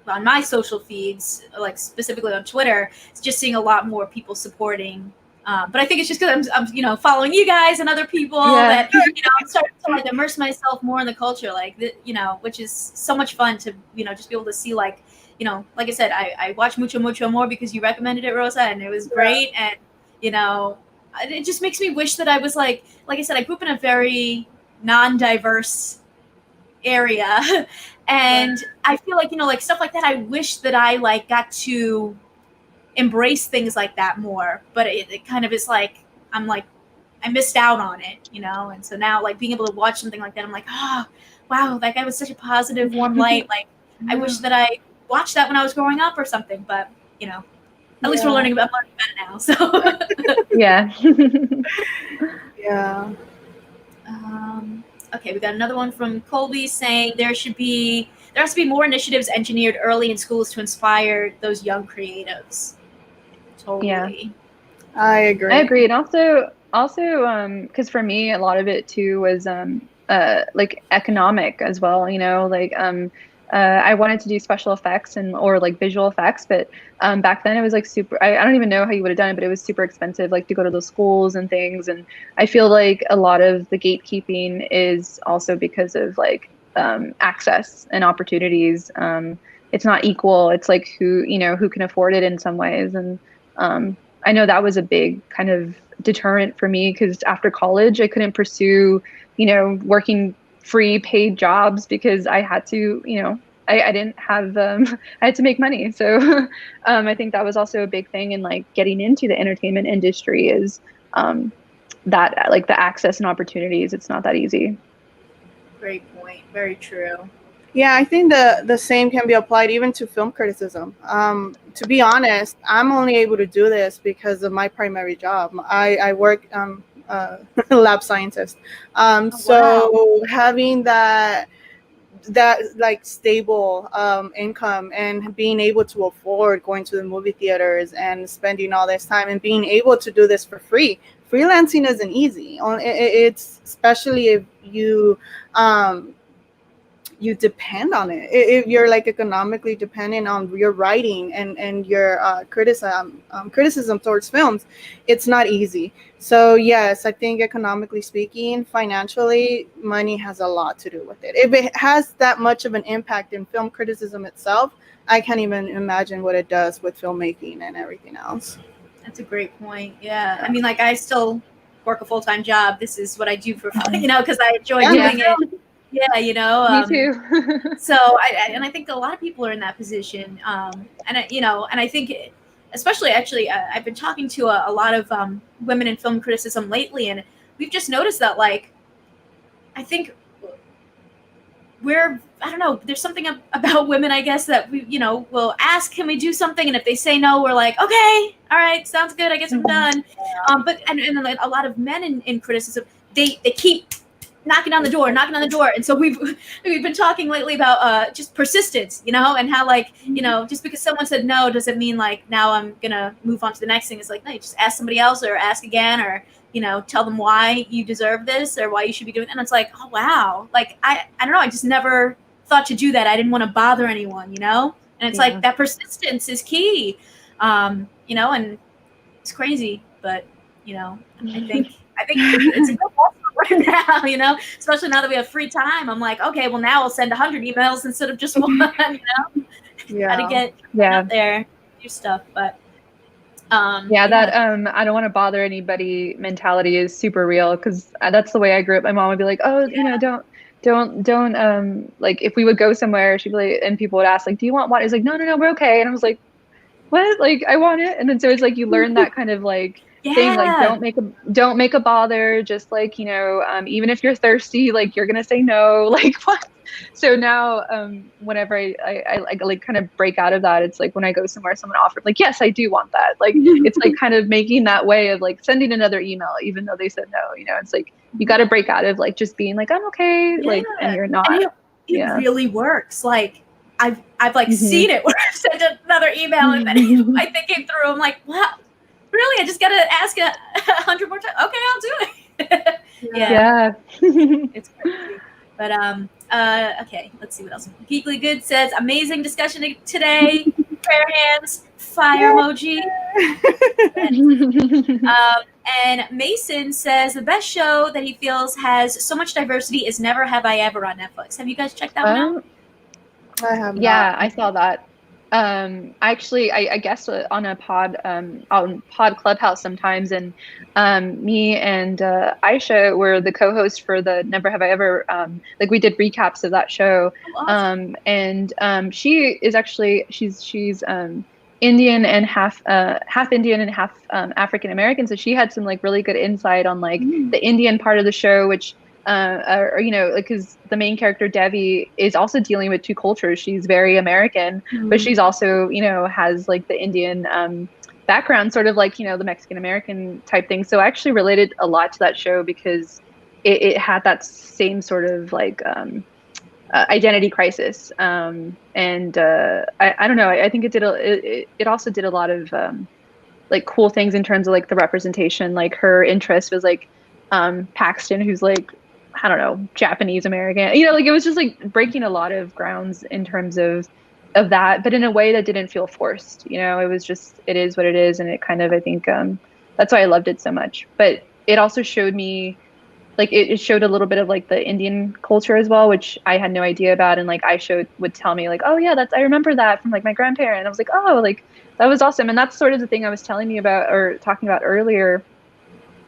on my social feeds, like specifically on Twitter, it's just seeing a lot more people supporting. But I think it's just because I'm following you guys and other people that, I'm starting to like immerse myself more in the culture, like, which is so much fun to, just be able to see, like, like I said, I watched Mucho Mucho More because you recommended it, Rosa, and it was great. And, it just makes me wish that I was like I said, I grew up in a very non-diverse area. And I feel like, like stuff like that, I wish that I like got to embrace things like that more, but it kind of is like, I'm like, I missed out on it, and so now, like, being able to watch something like that, I'm like, oh wow, that guy was such a positive, warm light. Like, I wish that I watched that when I was growing up or something, but at least we're learning about it now, so yeah. Yeah. Okay, we got another one from Colby saying there has to be more initiatives engineered early in schools to inspire those young creatives. Totally. Yeah. I agree. And also, because for me, a lot of it too was like economic as well. Like I wanted to do special effects or like visual effects, but back then it was like super. I don't even know how you would have done it, but it was super expensive, like to go to those schools and things. And I feel like a lot of the gatekeeping is also because of like access and opportunities. It's not equal. It's like who can afford it in some ways. And I know that was a big kind of deterrent for me, because after college I couldn't pursue, working free paid jobs because I had to, I didn't have, I had to make money. So I think that was also a big thing in like getting into the entertainment industry is that like the access and opportunities. It's not that easy. Great point. Very true. Yeah, I think the same can be applied even to film criticism. To be honest, I'm only able to do this because of my primary job. I work lab scientist. So having that like stable income and being able to afford going to the movie theaters and spending all this time and being able to do this for free. Freelancing isn't easy. It's especially if you depend on it. If you're like economically dependent on your writing and your criticism towards films, it's not easy. So yes, I think economically speaking, financially, money has a lot to do with it. If it has that much of an impact in film criticism itself, I can't even imagine what it does with filmmaking and everything else. That's a great point. Yeah. I mean, like, I still work a full-time job. This is what I do for fun, because I enjoy doing it. Yeah, me too. So I think a lot of people are in that position, and I think, especially actually, I've been talking to a lot of women in film criticism lately, and we've just noticed that, like, I think I don't know, there's something about women, I guess, that we will ask, can we do something, and if they say no, we're like, okay, all right, sounds good, I guess I'm done. But a lot of men in criticism, they keep knocking on the door. And so we've been talking lately about just persistence, and how, like, just because someone said no doesn't mean like now I'm gonna move on to the next thing. It's like, no, you just ask somebody else or ask again, or tell them why you deserve this or why you should be doing it. And it's like, oh wow, like I don't know, I just never thought to do that. I didn't want to bother anyone, and it's like that persistence is key, and it's crazy, but I think it's a good right now, especially now that we have free time. I'm like, okay, well now I'll send 100 emails instead of just one, Gotta get out there, do stuff. But that I don't want to bother anybody mentality is super real, because that's the way I grew up. My mom would be like, oh, don't like, if we would go somewhere, she'd be like, and people would ask like, do you want water? It's like, no, we're okay. And I was like, what? Like, I want it. And then so it's like you learn that kind of like thing, like don't make a bother, just like even if you're thirsty, like you're gonna say no, like what. So now whenever I like kind of break out of that, it's like when I go somewhere someone offered, like, yes, I do want that, like it's like kind of making that way of like sending another email even though they said no. It's like you got to break out of like just being like, I'm okay, like, and you're not. And it really works. Like I've like seen it where I've sent another email and then my thing came through. I'm like, wow, really? I just gotta ask 100 more times. Okay, I'll do it. Yeah. It's crazy. But okay, let's see what else. Geekly Good says, amazing discussion today. Prayer hands, fire emoji. And Mason says the best show that he feels has so much diversity is Never Have I Ever on Netflix. Have you guys checked that one out? I have not. Yeah, I saw that. Actually, I guess on a pod, on Pod Clubhouse sometimes, and me and Aisha were the co-host for the Never Have I Ever. Like we did recaps of that show. Oh, awesome. And she is actually she's Indian and half Indian and half African American, so she had some like really good insight on like the Indian part of the show, which. Or you know, because the main character Devi is also dealing with two cultures. She's very American, but she's also, you know, has like the Indian background, sort of like, you know, the Mexican American type thing. So I actually related a lot to that show because it had that same sort of like identity crisis. And I don't know. I think it also did a lot of like cool things in terms of like the representation. Like her interest was like Paxton, who's like, I don't know, Japanese American, you know, like it was just like breaking a lot of grounds in terms of that, but in a way that didn't feel forced. You know, it was just, it is what it is. And it kind of, I think that's why I loved it so much. But it also showed me, like it showed a little bit of like the Indian culture as well, which I had no idea about. And like would tell me like, oh yeah, I remember that from like my grandparent. And I was like, oh, like that was awesome. And that's sort of the thing I was telling you about or talking about earlier,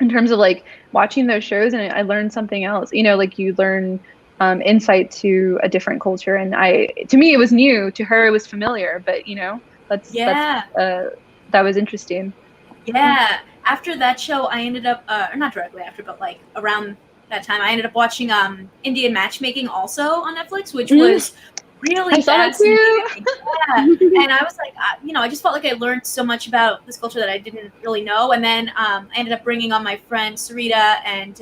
in terms of like watching those shows, and I learned something else, you know, like you learn insight to a different culture. And to me, it was new. To her, it was familiar, but you know, that was interesting. Yeah. After that show, I ended up, or not directly after, but like around that time, I ended up watching Indian Matchmaking also on Netflix, which was really fascinating. Yeah. And I was like, you know, I just felt like I learned so much about this culture that I didn't really know. And then I ended up bringing on my friend Sarita and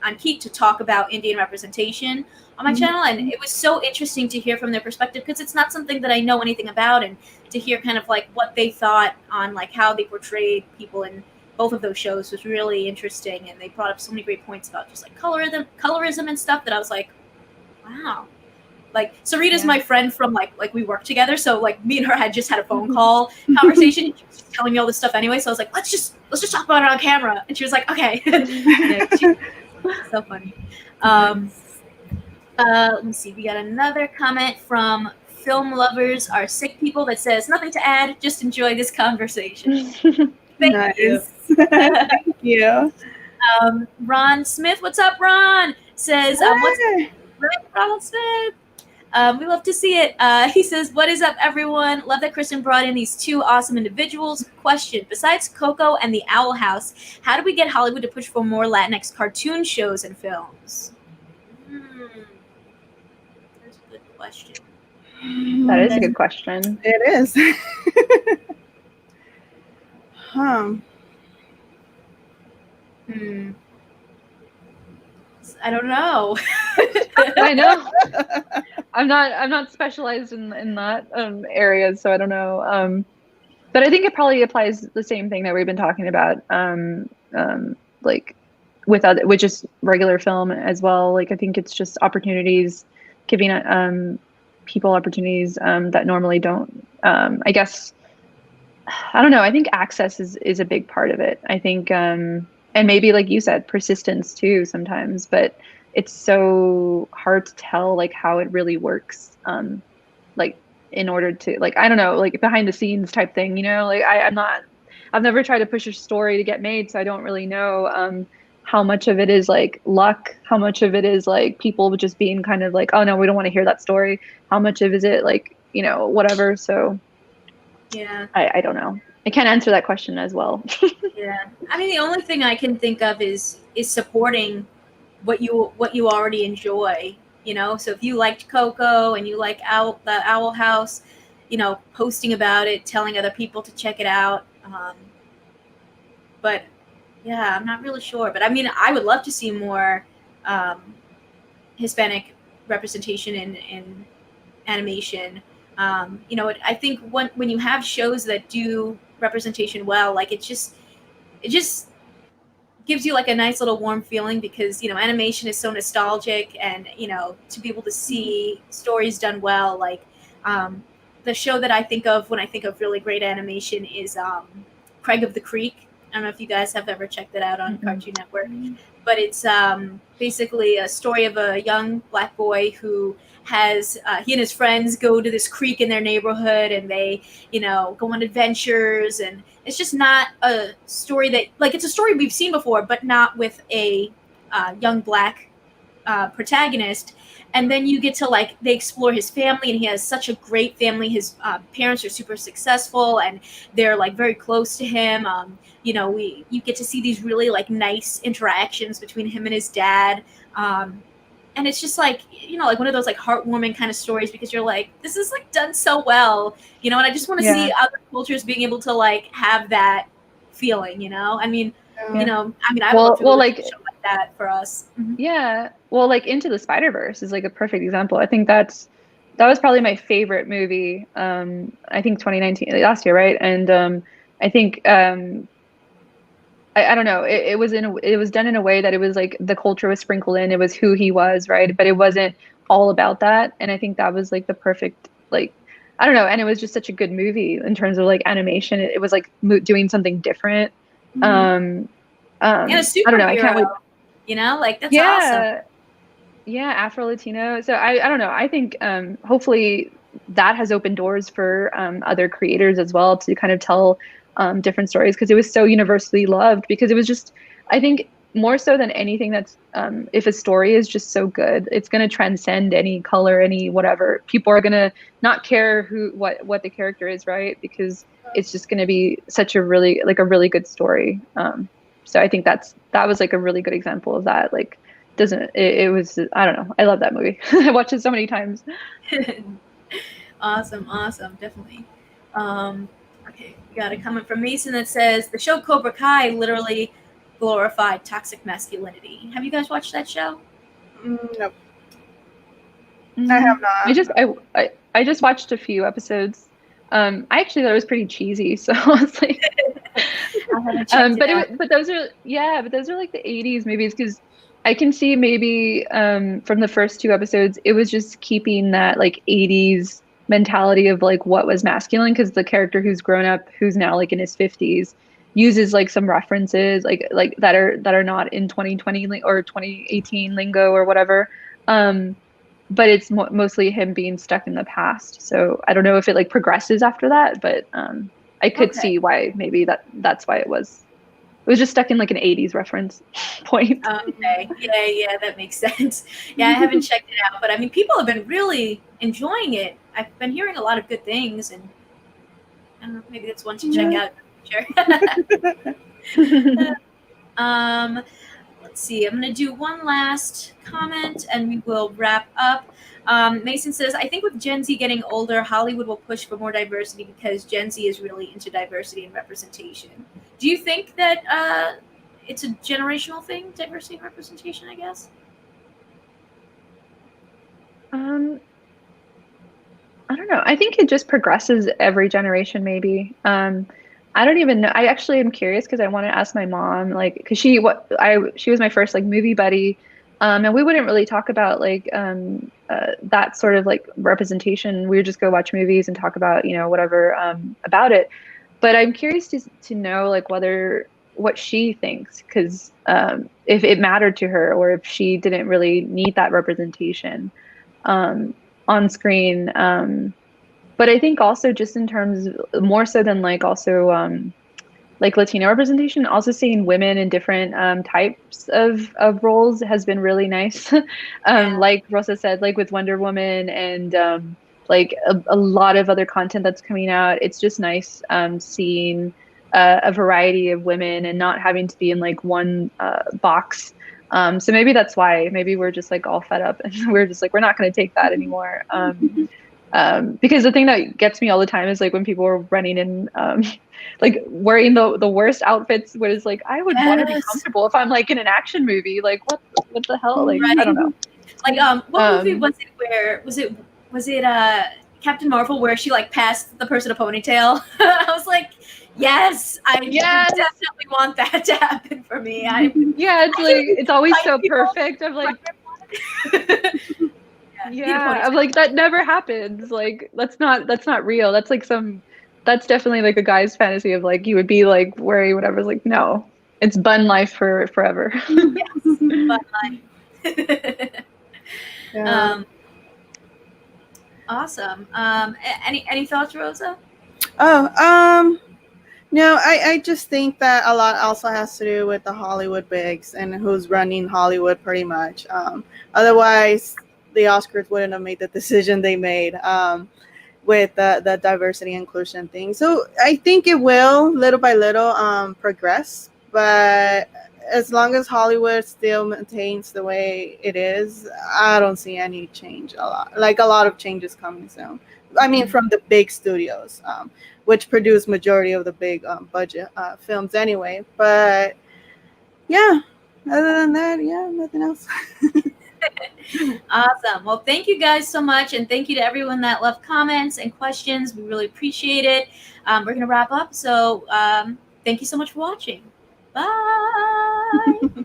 Ankit to talk about Indian representation on my channel. And it was so interesting to hear from their perspective because it's not something that I know anything about, and to hear kind of like what they thought on like how they portrayed people in both of those shows was really interesting. And they brought up so many great points about just like colorism and stuff that I was like, wow. Like Sarita's my friend from like we work together, so like me and her had just had a phone call conversation. She was just telling me all this stuff anyway, so I was like, let's just talk about it on camera. And she was like, okay. So funny. Let me see. We got another comment from Film Lovers Are Sick People that says, nothing to add, just enjoy this conversation. Thank you. Thank you. Ron Smith, what's up, Ron? Says, what's Ronald Smith? We love to see it. He says, what is up, everyone? Love that Kristen brought in these two awesome individuals. Question, besides Coco and the Owl House, how do we get Hollywood to push for more Latinx cartoon shows and films? That's a good question. That is a good question. It is. I don't know. I know. I'm not specialized in that area, so I don't know. But I think it probably applies the same thing that we've been talking about, like with just regular film as well. Like I think it's just opportunities, giving people opportunities that normally don't. I guess I don't know. I think access is a big part of it. I think, and maybe like you said, persistence too sometimes. But it's so hard to tell like how it really works. Like in order to like, I don't know, like behind the scenes type thing, you know, like I've never tried to push a story to get made. So I don't really know how much of it is like luck, how much of it is like people just being kind of like, oh no, we don't want to hear that story. How much of it like, you know, whatever. So yeah, I don't know. I can't answer that question as well. Yeah. I mean, the only thing I can think of is supporting what you already enjoy, you know? So if you liked Coco and you like the Owl House, you know, posting about it, telling other people to check it out. But yeah, I'm not really sure. But I mean, I would love to see more Hispanic representation in animation. You know, I think when you have shows that do representation well, like it just gives you like a nice little warm feeling because, you know, animation is so nostalgic, and, you know, to be able to see stories done well, like the show that I think of when I think of really great animation is Craig of the Creek. I don't know if you guys have ever checked it out on Cartoon Network, but it's basically a story of a young black boy who has he and his friends go to this creek in their neighborhood, and they, you know, go on adventures, and it's just not a story that, like, it's a story we've seen before, but not with a young black protagonist. And then you get to, like, they explore his family, and he has such a great family. His parents are super successful, and they're like very close to him. You know, you get to see these really like nice interactions between him and his dad. And it's just like, you know, like one of those like heartwarming kind of stories, because you're like, this is like done so well, you know, and I just want to see other cultures being able to like have that feeling, you know? I mean, you know, I mean, I would love to like show like that for us. Yeah. Well, like Into the Spider-Verse is like a perfect example. I think that was probably my favorite movie. I think 2019, last year, right? And I think I don't know. It was done in a way that it was like the culture was sprinkled in. It was who he was, right? But it wasn't all about that. And I think that was like the perfect, like, I don't know. And it was just such a good movie in terms of like animation. It was like doing something different. And a superhero, I don't know. I can't wait. You know, like that's awesome. Yeah, Afro Latino. So I don't know. I think hopefully that has opened doors for other creators as well to kind of tell different stories, because it was so universally loved, because it was just, I think more so than anything, that's if a story is just so good, it's going to transcend any color, any whatever. People are going to not care what the character is, right? Because it's just going to be such a really good story. So I think that was like a really good example of that. Like, it was, I don't know. I love that movie. I watched it so many times. Awesome, definitely. Okay, we got a comment from Mason that says the show Cobra Kai literally glorified toxic masculinity. Have you guys watched that show? Nope. I have not. I just watched a few episodes. I actually thought it was pretty cheesy, so I was like, but those are like the 80s movies, because I can see maybe from the first two episodes, it was just keeping that like 80s mentality of like what was masculine, because the character who's grown up, who's now like in his 50s, uses like some references like that are not in 2020 or 2018 lingo or whatever. But it's mostly him being stuck in the past. So I don't know if it like progresses after that, but I could see why maybe that's why it was just stuck in like an 80s reference point. Okay. Yeah, that makes sense. Yeah, I haven't checked it out, but I mean, people have been really enjoying it. I've been hearing a lot of good things, and I don't know, maybe that's one to check out. Sure. Let's see. I'm going to do one last comment, and we will wrap up. Mason says, I think with Gen Z getting older, Hollywood will push for more diversity because Gen Z is really into diversity and representation. Do you think that it's a generational thing, diversity and representation, I guess? I don't know. I think it just progresses every generation, maybe. I don't even know. I actually am curious because I want to ask my mom, like, because she was my first like movie buddy, and we wouldn't really talk about like that sort of like representation. We would just go watch movies and talk about, you know, whatever about it. But I'm curious to know like what she thinks, because if it mattered to her, or if she didn't really need that representation on screen. But I think also just in terms more so than like also like Latino representation, also seeing women in different types of roles has been really nice. Like Rosa said, like with Wonder Woman and like a lot of other content that's coming out. It's just nice seeing a variety of women and not having to be in like one box. So maybe that's why maybe we're just like all fed up and we're just like, we're not going to take that anymore. Because the thing that gets me all the time is like when people are running in like wearing the worst outfits, where it's like, I would want to be comfortable if I'm like in an action movie. Like what the hell? Like, I don't know. Like what movie was it where was it Captain Marvel where she like passed the person a ponytail. I was like, yes, I definitely want that to happen for me. It's always so perfect. I'm like, I'm like, that never happens. Like, that's not real. That's like that's definitely like a guy's fantasy of like, you would be like wearing whatever. It's like, no, it's bun life for forever. Yes, bun life. Awesome. Any thoughts, Rosa? No, I just think that a lot also has to do with the Hollywood bigs and who's running Hollywood pretty much. Otherwise, the Oscars wouldn't have made the decision they made with the diversity inclusion thing. So I think it will, little by little, progress. But as long as Hollywood still maintains the way it is, I don't see any change. A lot of changes coming soon. I mean, from the big studios, which produce majority of the big budget films anyway. But yeah, other than that, nothing else. Awesome. Well, thank you guys so much. And thank you to everyone that left comments and questions. We really appreciate it. We're going to wrap up. So thank you so much for watching. Bye.